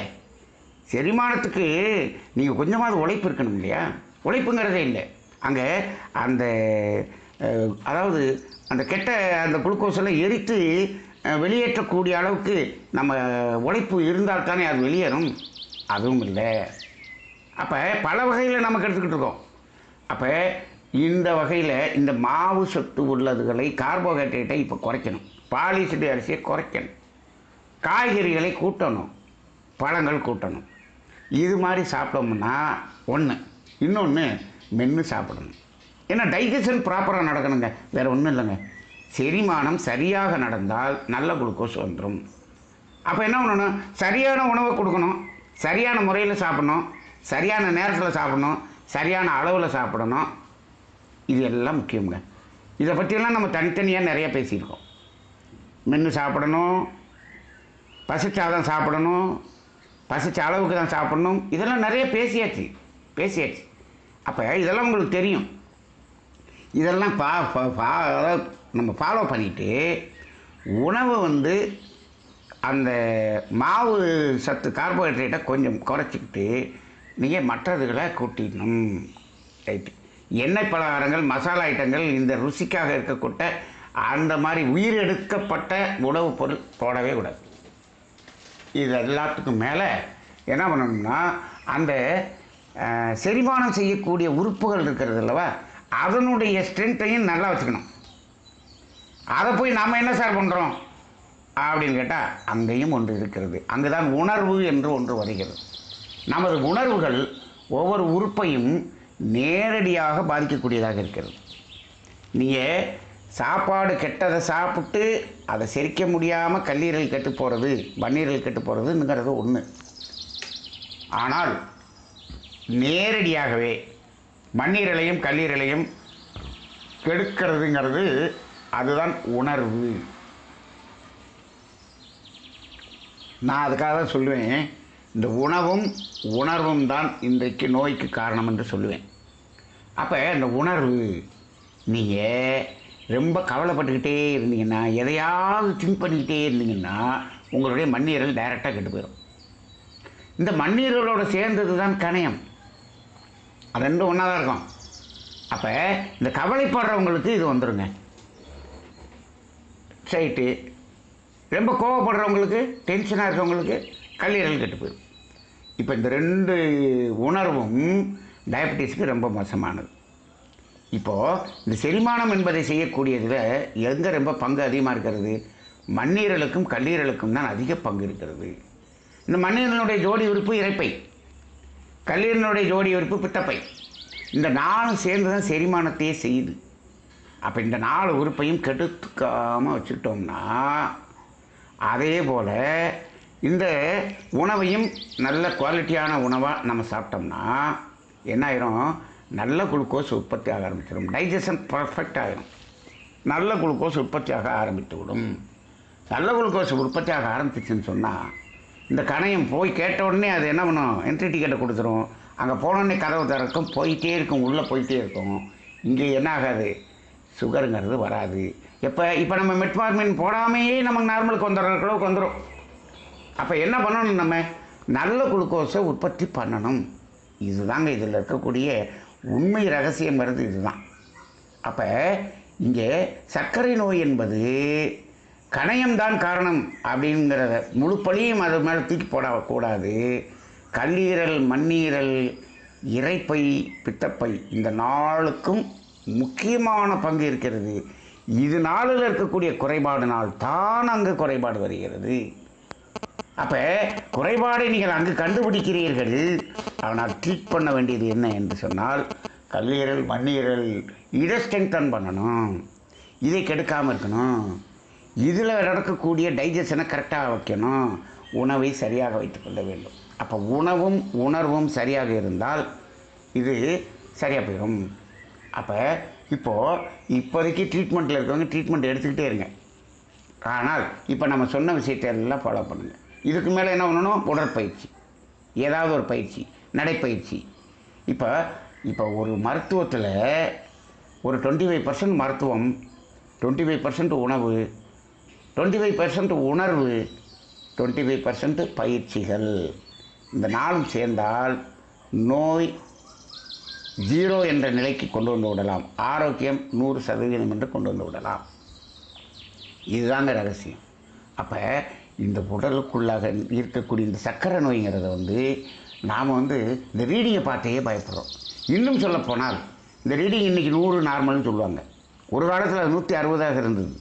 Speaker 1: செரிமானத்துக்கு நீங்கள் கொஞ்சமாவது உழைப்பு இருக்கணும் இல்லையா? உழைப்புங்கிறதே இல்லை அங்கே. அந்த அதாவது அந்த கெட்ட அந்த குளுக்கோஸெல்லாம் எரித்து வெளியேற்றக்கூடிய அளவுக்கு நம்ம உழைப்பு இருந்தால் தானே அது வெளியேறும். அதுவும் இல்லை. அப்போ பல வகையில் நமக்கு எடுத்துக்கிட்டு இருக்கோம். அப்போ இந்த வகையில் இந்த மாவு சத்து உள்ளதுகளை கார்போஹைட்ரேட்டை இப்போ குறைக்கணும், பாலிஷ்டு அரிசியை குறைக்கணும், காய்கறிகளை கூட்டணும், பழங்கள் கூட்டணும். இது மாதிரி சாப்பிட்டோம்னா ஒன்று. இன்னொன்று மென்று சாப்பிடணும். ஏன்னா டைஜஷன் ப்ராப்பராக நடக்கணுங்க, வேறு ஒன்றும் இல்லைங்க. செரிமானம் சரியாக நடந்தால் நல்ல குளுக்கோஸ் வந்துடும். அப்போ என்ன பண்ணணும், சரியான உணவை கொடுக்கணும், சரியான முறையில் சாப்பிடணும், சரியான நேரத்தில் சாப்பிடணும், சரியான அளவில் சாப்பிடணும். இது எல்லாம் முக்கியங்க. இதை பற்றியெல்லாம் நம்ம தனித்தனியாக நிறைய பேசியிருக்கோம். மென்று சாப்பிடணும், பசிச்சாதான் சாப்பிடணும், பசிச்ச அளவுக்கு தான் சாப்பிடணும், இதெல்லாம் நிறைய பேசியாச்சு. அப்போ இதெல்லாம் உங்களுக்கு தெரியும். இதெல்லாம் அதாவது நம்ம ஃபாலோ பண்ணிவிட்டு உணவை வந்து அந்த மாவு சத்து கார்போஹைட்ரேட்டை கொஞ்சம் குறைச்சிக்கிட்டு நீங்கள் மற்றதுகளை கூட்டிடணும். ரைட்டு. எண்ணெய் பலகாரங்கள், மசாலா ஐட்டங்கள், இந்த ருசிக்காக இருக்கக்கூட்ட அந்த மாதிரி உயிரெடுக்கப்பட்ட உணவுப் பொருள் போடவே கூடாது. இது எல்லாத்துக்கும் மேலே என்ன பண்ணணும்னா, அந்த செரிமானம் செய்யக்கூடிய உறுப்புகள் இருக்கிறது அல்லவா, அதனுடைய ஸ்ட்ரென்த்தையும் நல்லா வச்சுக்கணும். அதை போய் நாம் என்ன சார் பண்ணுறோம் அப்படின்னு கேட்டால், அங்கேயும் ஒன்று இருக்கிறது. அங்கே தான் உணர்வு என்று ஒன்று வருகிறது. நமது உணர்வுகள் ஒவ்வொரு உறுப்பையும் நேரடியாக பாதிக்கக்கூடியதாக இருக்கிறது. நீங்கள் சாப்பாடு கெட்டதை சாப்பிட்டு அதை செரிக்க முடியாமல் கல்லீரல் கெட்டு போகிறது, மண்ணீரல் கெட்டு போகிறதுங்கிறது ஒன்று. ஆனால் நேரடியாகவே மண்ணீரலையும் கல்லீரலையும் கெடுக்கிறதுங்கிறது அதுதான் உணர்வு. நான் அதுக்காக தான் சொல்லுவேன், இந்த உணவும் உணர்வும் தான் இன்றைக்கு நோய்க்கு காரணம் என்று சொல்லுவேன். அப்போ இந்த உணர்வு, நீங்கள் ரொம்ப கவலைப்பட்டுக்கிட்டே இருந்தீங்கன்னா, எதையாவது திங்க் பண்ணிக்கிட்டே இருந்தீங்கன்னா உங்களுடைய மண்ணீரல் டைரெக்டாக கெட்டு போயிடும். இந்த மண்ணீரலோடு சேர்ந்தது தான் கணையம், அது ரெண்டும் ஒன்றா தான் இருக்கும். அப்போ இந்த கவலைப்படுறவங்களுக்கு இது வந்துடுங்க சைட்டு, ரொம்ப கோவப்படுறவங்களுக்கு, டென்ஷனாக இருக்கிறவங்களுக்கு கல்லீரல் கெட்டு போயிடும். இப்போ இந்த ரெண்டு உணர்வும் டயபெட்டிஸ்க்கு ரொம்ப மோசமானது. இப்போது இந்த செரிமானம் என்பதை செய்யக்கூடியதில் எங்கே ரொம்ப பங்கு அதிகமாக இருக்கிறது? மண்ணீரலுக்கும் கல்லீரலுக்கும் தான் அதிக பங்கு இருக்கிறது. இந்த மண்ணீரலுடைய ஜோடி உறுப்பு இரைப்பை, கல்லீரலுடைய ஜோடி உறுப்பு பித்தப்பை. இந்த 4 சேர்ந்து தான் செரிமானத்தையே செய்யுது. அப்போ இந்த 4 உறுப்பையும் கெடுத்துக்காமல் வச்சுக்கிட்டோம்னா, அதே போல் இந்த உணவையும் நல்ல குவாலிட்டியான உணவாக நம்ம சாப்பிட்டோம்னா என்ன ஆயிரும்? நல்ல குளுக்கோஸ் உற்பத்தி ஆக ஆரம்பிச்சிடும். டைஜஷன் பர்ஃபெக்ட் ஆகிடும். நல்ல குளுக்கோஸ் உற்பத்தியாக ஆரம்பித்து விடும். நல்ல குளுக்கோஸ் உற்பத்தி ஆக ஆரம்பிச்சிச்சுன்னு சொன்னால் இந்த கணையம் போய் கேட்ட உடனே அது என்ன பண்ணும்? என்ட்ரி டிக்கெட்டை கொடுத்துரும். அங்கே போனோடனே கதவு திறக்கும், போயிட்டே இருக்கும், உள்ளே போயிட்டே இருக்கும். இங்கே என்ன ஆகாது? சுகருங்கிறது வராது. இப்போ நம்ம மெட்ஃபார்மின் போடாமையே நமக்கு நார்மலுக்கு வந்துடுற அளவுக்கு வந்துடும். அப்போ என்ன பண்ணணும்? நம்ம நல்ல குளுக்கோஸை உற்பத்தி பண்ணணும். இதுதாங்க இதில் இருக்கக்கூடிய உண்மை ரகசியம் வருது, இதுதான். அப்போ இங்கே சர்க்கரை நோய் என்பது கணையம்தான் காரணம் அப்படிங்கிறத முழு பழியும் அது மேலே தூக்கி போடக்கூடாது. கல்லீரல், மண்ணீரல், இரைப்பை, பித்தப்பை இந்த 4க்கும் முக்கியமான பங்கு இருக்கிறது. இது 4ல் இருக்கக்கூடிய குறைபாடுனால் தான் அங்கு குறைபாடு வருகிறது. அப்போ குறைபாடை நீங்கள் அங்கு கண்டுபிடிக்கிறீர்கள். ஆனால் ட்ரீட் பண்ண வேண்டியது என்ன என்று சொன்னால், கல்லீரல், மண்ணீரல் இதை ஸ்ட்ரெங்தன் பண்ணணும், இதை கெடுக்காமல் இருக்கணும், இதில் நடக்கக்கூடிய டைஜஷனை கரெக்டாக வைக்கணும், உணவை சரியாக வைத்துக்கொள்ள வேண்டும். அப்போ உணவும் உணர்வும் சரியாக இருந்தால் இது சரியாக போயிடும். அப்போ இப்போதைக்கு ட்ரீட்மெண்ட்டில் இருக்கிறவங்க ட்ரீட்மெண்ட் எடுத்துக்கிட்டே இருங்க. ஆனால் இப்போ நம்ம சொன்ன விஷயத்தை எல்லாம் ஃபாலோ பண்ணுங்கள். இதுக்கு மேலே என்ன பண்ணணும்? உடற்பயிற்சி, ஏதாவது ஒரு பயிற்சி, நடைப்பயிற்சி. இப்போ ஒரு மருத்துவத்தில் ஒரு 25% மருத்துவம், 25% உணவு, 25% உணர்வு, 25% பயிற்சிகள், இந்த 4ம் சேர்ந்தால் நோய் 0 என்ற நிலைக்கு கொண்டு வந்து விடலாம். ஆரோக்கியம் 100% என்று கொண்டு வந்து விடலாம். இதுதாங்க ரகசியம். அப்போ இந்த உடலுக்குள்ளாக இருக்கக்கூடிய இந்த சர்க்கரை நோய்ங்கிறத நாம் இந்த ரீடிங்கை பார்த்தே பயப்படுறோம். இன்னும் சொல்லப்போனால் இந்த ரீடிங் இன்றைக்கி 100 நார்மல்னு சொல்லுவாங்க. ஒரு காலத்தில் அது 160 இருந்தது.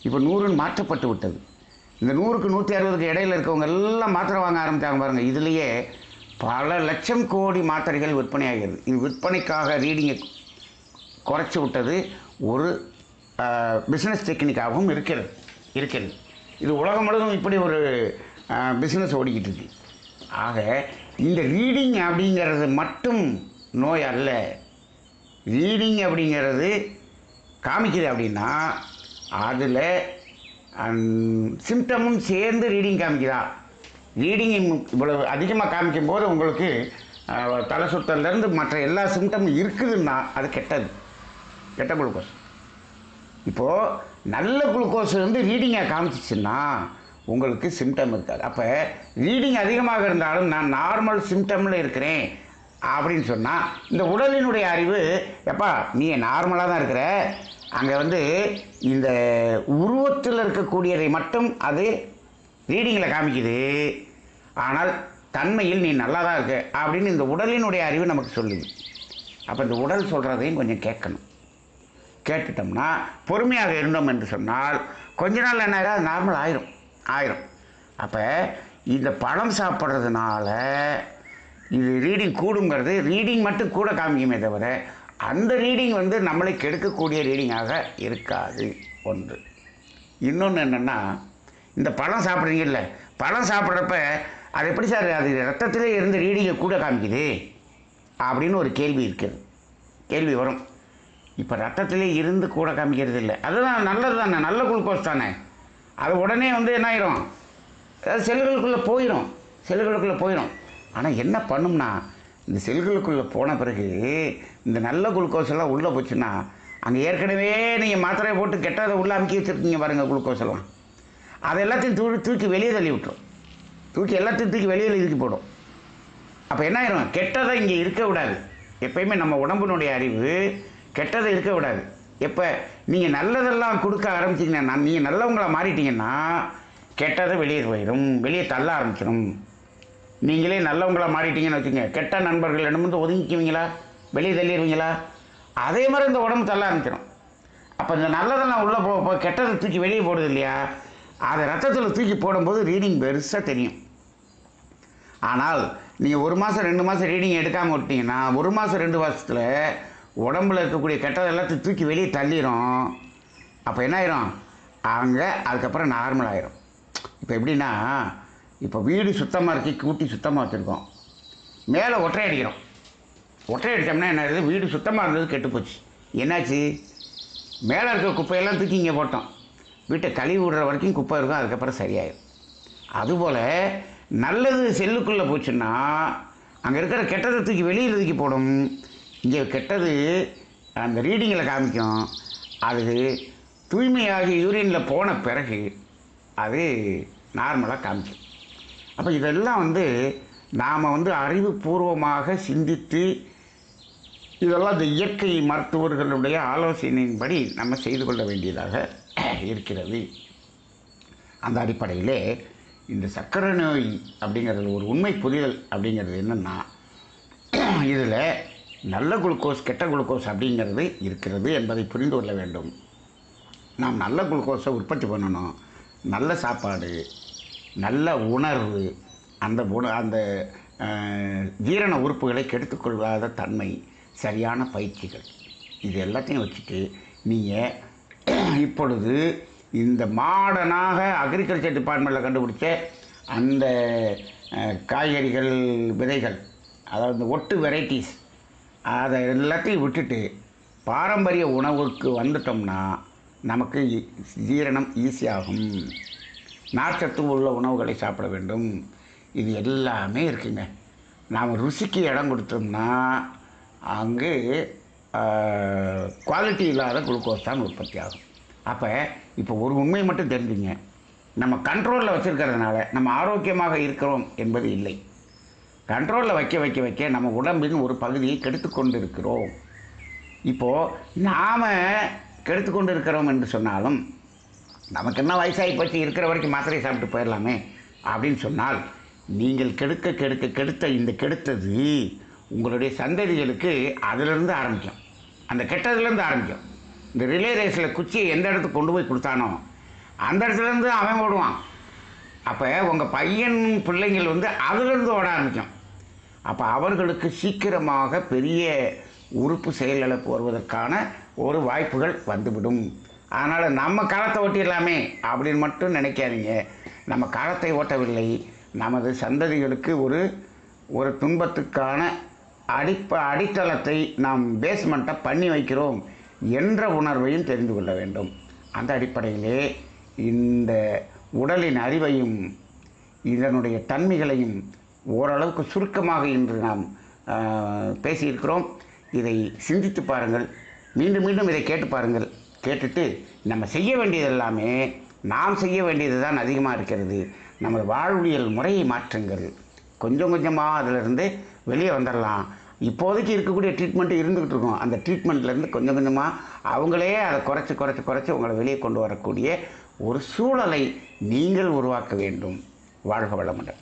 Speaker 1: இப்போ 100ன்னு மாற்றப்பட்டு விட்டது. இந்த 100க்கு 160க்கு இடையில் இருக்கவங்க எல்லாம் மாத்திரை வாங்க ஆரம்பித்தாங்க பாருங்கள். இதுலேயே பல லட்சம் கோடி மாத்திரைகள் விற்பனையாகிறது. இது விற்பனைக்காக ரீடிங்கை குறைச்சி விட்டது ஒரு பிஸ்னஸ் டெக்னிக்காகவும் இருக்கிறது. இது உலகம் முழுவதும் இப்படி ஒரு பிஸ்னஸ் ஓடிக்கிட்டு இருக்கு. ஆக இந்த ரீடிங் அப்படிங்கிறது மட்டும் நோய் அல்ல. ரீடிங் அப்படிங்கிறது காமிக்குது அப்படின்னா அதில் சிம்டமும் சேர்ந்து ரீடிங் காமிக்குதா? ரீடிங் இவ்வளவு அதிகமாக காமிக்கும் போது உங்களுக்கு தலை சுத்தலேருந்து மற்ற எல்லா சிம்டமும் இருக்குதுன்னா அது கெட்ட குளுக்கோஸ். இப்போது நல்ல குளுக்கோஸ் ரீடிங்கை காமிச்சிச்சுன்னா உங்களுக்கு சிம்டம் இருக்காது. அப்போ ரீடிங் அதிகமாக இருந்தாலும் நான் நார்மல் சிம்டமில் இருக்கிறேன் அப்படின்னு சொன்னால் இந்த உடலினுடைய அறிவு, எப்பா நீ நார்மலாக தான் இருக்கிற, அங்கே இந்த உருவத்தில் இருக்கக்கூடியதை மட்டும் அது ரீடிங்கில் காமிக்குது, ஆனால் தன்மையில் நீ நல்லா தான் இருக்க அப்படின்னு இந்த உடலினுடைய அறிவு நமக்கு சொல்லுது. அப்போ இந்த உடல் சொல்கிறதையும் கொஞ்சம் கேட்கணும். கேட்டுட்டோம்னா பொறுமையாக இருந்தோம் என்று சொன்னால் கொஞ்ச நாள் என்ன ஆயிரும்? அது நார்மல் ஆயிரும். அப்போ இந்த பழம் சாப்பிட்றதுனால இது ரீடிங் கூடுங்கிறது ரீடிங் மட்டும் கூட காமிக்குமே தவிர அந்த ரீடிங் வந்து நம்மளை கெடுக்கக்கூடிய ரீடிங்காக இருக்காது. ஒன்று. இன்னொன்று என்னென்னா, இந்த பழம் சாப்பிட்றீங்கல்ல, பழம் சாப்பிட்றப்ப அது எப்படி சார் அது ரத்தத்திலே இருந்து ரீடிங்கை கூட காமிக்குது அப்படின்னு ஒரு கேள்வி இருக்குது, கேள்வி வரும். இப்போ ரத்தத்திலே இருந்து கூட காமிக்கிறது இல்லை, அதுதான் நல்லது தானே, நல்ல குளுக்கோஸ் தானே. அது உடனே வந்து என்ன ஆயிரும், அதாவது செல்களுக்குள்ளே போயிடும். ஆனால் என்ன பண்ணும்னா, இந்த செல்களுக்குள்ளே போன பிறகு இந்த நல்ல குளுக்கோஸ் எல்லாம் உள்ளே போச்சுன்னா, அங்கே ஏற்கனவே நீங்கள் மாத்திரையை போட்டு கெட்டதை உள்ளே அமுக்கி வச்சுருக்கீங்க பாருங்கள், குளுக்கோஸ் எல்லாம் அது எல்லாத்தையும் தூக்கி வெளியே தள்ளி விட்டுரும். எல்லாத்தையும் தூக்கி வெளியே தூக்கி போடும். அப்போ என்ன ஆயிரும், கெட்டதை இங்கே இருக்க விடாது. எப்பயுமே நம்ம உடம்பினுடைய அறிவு கெட்டதை இருக்க விடாது. எப்போ நீங்கள் நல்லதெல்லாம் கொடுக்க ஆரம்பிச்சிங்கன்னா, நீங்கள் நல்லவங்களா மாறிட்டீங்கன்னா கெட்டதை வெளியே போயிடும், வெளியே தள்ள ஆரம்பிச்சிடும். நீங்களே நல்லவங்களா மாறிட்டீங்கன்னு வச்சுங்க, கெட்ட நண்பர்கள் என்னமோ ஒதுங்கிக்குவீங்களா, வெளியே தள்ளிடுவீங்களா? அதே மாதிரி இந்த உடம்பு தள்ள ஆரம்பிச்சிடும். அப்போ இந்த நல்லதெல்லாம் உள்ளே போக கெட்டதை தூக்கி வெளியே போடுது இல்லையா, அதை ரத்தத்தில் தூக்கி போடும்போது ரீடிங் பெருசாக தெரியும். ஆனால் நீங்கள் 1 மாதம் 2 மாதம் ரீடிங் எடுக்காமல் விட்டீங்கன்னா 1 மாதம் 2 மாதத்தில் உடம்புல இருக்கக்கூடிய கெட்டதை எல்லாத்தையும் தூக்கி வெளியே தள்ளிடும். அப்போ என்ன ஆயிரும், அங்கே அதுக்கப்புறம் நார்மல் ஆயிரும். இப்போ எப்படின்னா, இப்போ வீடு சுத்தமாக இருக்கு, கூட்டி சுத்தமாக வச்சுருக்கோம், மேலே ஒற்றை அடிக்கிறோம். ஒற்றை அடித்தோம்னா என்ன ஆகுது, வீடு சுத்தமாக இருந்தது கெட்டுப்போச்சு. என்னாச்சு, மேலே இருக்கிற குப்பையெல்லாம் தூக்கி இங்கே போட்டோம், வீட்டை கழுவி விடுற வரைக்கும் குப்பை இருக்கும், அதுக்கப்புறம் சரியாயிடும். அதுபோல் நல்லது செல்லுக்குள்ளே போச்சுன்னா அங்கே இருக்கிற கெட்டதை தூக்கி வெளியில் தூக்கி போடும். இங்கே கெட்டது அந்த ரீடிங்கில் காமிக்கும். அது தூய்மையாகி யூரினில் போன பிறகு அது நார்மலாக காமிக்கும். அப்போ இதெல்லாம் வந்து நாம் வந்து அறிவுபூர்வமாக சிந்தித்து இதெல்லாம் இந்த இயற்கை மருத்துவர்களுடைய ஆலோசனையின்படி நம்ம செய்து கொள்ள வேண்டியதாக இருக்கிறது. அந்த அடிப்படையிலே இந்த சர்க்கரை நோய் அப்படிங்கிறது ஒரு உண்மை புரிதல் அப்படிங்கிறது என்னென்னா, இதில் நல்ல குளுக்கோஸ் கெட்ட குளுக்கோஸ் அப்படிங்கிறது இருக்கிறது என்பதை புரிந்து கொள்ள வேண்டும். நாம் நல்ல குளுக்கோஸை உற்பத்தி பண்ணணும். நல்ல சாப்பாடு, நல்ல உணர்வு, அந்த ஜீரண உறுப்புகளை கெடுத்துக்கொள்ளாத தன்மை, சரியான பயிற்சிகள், இது எல்லாத்தையும் வச்சுட்டு நீங்கள் இப்பொழுது இந்த மாடர்னாக அக்ரிகல்ச்சர் டிபார்ட்மெண்ட்டில் கண்டுபிடிச்ச அந்த காய்கறிகள் விதைகள், அதாவது இந்த ஒட்டு வெரைட்டிஸ், அதை எல்லாத்தையும் விட்டுட்டு பாரம்பரிய உணவுக்கு வந்துட்டோம்னா நமக்கு ஜீரணம் ஈஸியாகும். நார்ச்சத்து உள்ள உணவுகளை சாப்பிட வேண்டும். இது எல்லாமே இருக்குங்க. நாம் ருசிக்கு இடம் கொடுத்தோம்னா அங்கு குவாலிட்டி இல்லாத குளுக்கோஸ் தான் உற்பத்தி ஆகும். அப்போ இப்போ ஒரு உண்மை மட்டும் தெரிஞ்சுங்க, நம்ம கண்ட்ரோலில் வச்சுருக்கிறதுனால நம்ம ஆரோக்கியமாக இருக்கிறோம் என்பது இல்லை. கண்ட்ரோலில் வைக்க நம்ம உடம்பின் ஒரு பகுதியை கெடுத்துக்கொண்டு இருக்கிறோம். இப்போது நாம் கெடுத்துக்கொண்டு இருக்கிறோம் என்று சொன்னாலும், நமக்கு என்ன வயசாகி போச்சு, இருக்கிற வரைக்கும் மாத்திரையை சாப்பிட்டு போயிடலாமே அப்படின்னு சொன்னால், நீங்கள் கெடுத்த இந்த கெடுத்தது உங்களுடைய சந்ததிகளுக்கு அதிலிருந்து ஆரம்பிக்கும். அந்த கெட்டதுலேருந்து ஆரம்பிக்கும். இந்த ரிலே ரேஸில் குச்சியை எந்த இடத்துக்கு கொண்டு போய் கொடுத்தானோ அந்த இடத்துலேருந்து அவன் ஓடுவான். அப்போ உங்கள் பையன் பிள்ளைங்கள் வந்து அதிலிருந்து ஓட ஆரம்பிக்கும். அப்போ அவர்களுக்கு சீக்கிரமாக பெரிய உறுப்பு செயலிழப்பு வருவதற்கான ஒரு வாய்ப்புகள் வந்துவிடும். அதனால் நம்ம காலத்தை ஓட்டிடலாமே அப்படின்னு மட்டும் நினைக்காதீங்க. நம்ம காலத்தை ஓட்டவில்லை, நமது சந்ததிகளுக்கு ஒரு துன்பத்துக்கான அடித்தளத்தை நாம் பேஸ்மெண்ட்டை பண்ணி வைக்கிறோம் என்ற உணர்வையும் தெரிந்து கொள்ள வேண்டும். அந்த அடிப்படையிலே இந்த உடலின் அறிவையும் இதனுடைய தன்மைகளையும் ஓரளவுக்கு சுருக்கமாக இன்று நாம் பேசியிருக்கிறோம். இதை சிந்தித்து பாருங்கள், மீண்டும் மீண்டும் இதை கேட்டு பாருங்கள். கேட்டுட்டு நம்ம செய்ய வேண்டியது எல்லாமே நாம் செய்ய வேண்டியது தான் அதிகமாக இருக்கிறது. நமது வாழ்வியல் முறையை மாற்றுங்கள். கொஞ்சம் கொஞ்சமாக அதிலிருந்து வெளியே வந்துடலாம். இப்போதைக்கு இருக்கக்கூடிய ட்ரீட்மெண்ட்டு இருந்துக்கிட்டு இருக்கோம். அந்த ட்ரீட்மெண்ட்லேருந்து கொஞ்சம் கொஞ்சமாக அவங்களே அதை குறைச்சி உங்களை வெளியே கொண்டு வரக்கூடிய ஒரு சூழலை நீங்கள் உருவாக்க வேண்டும். வாழ்க வளமுடன்.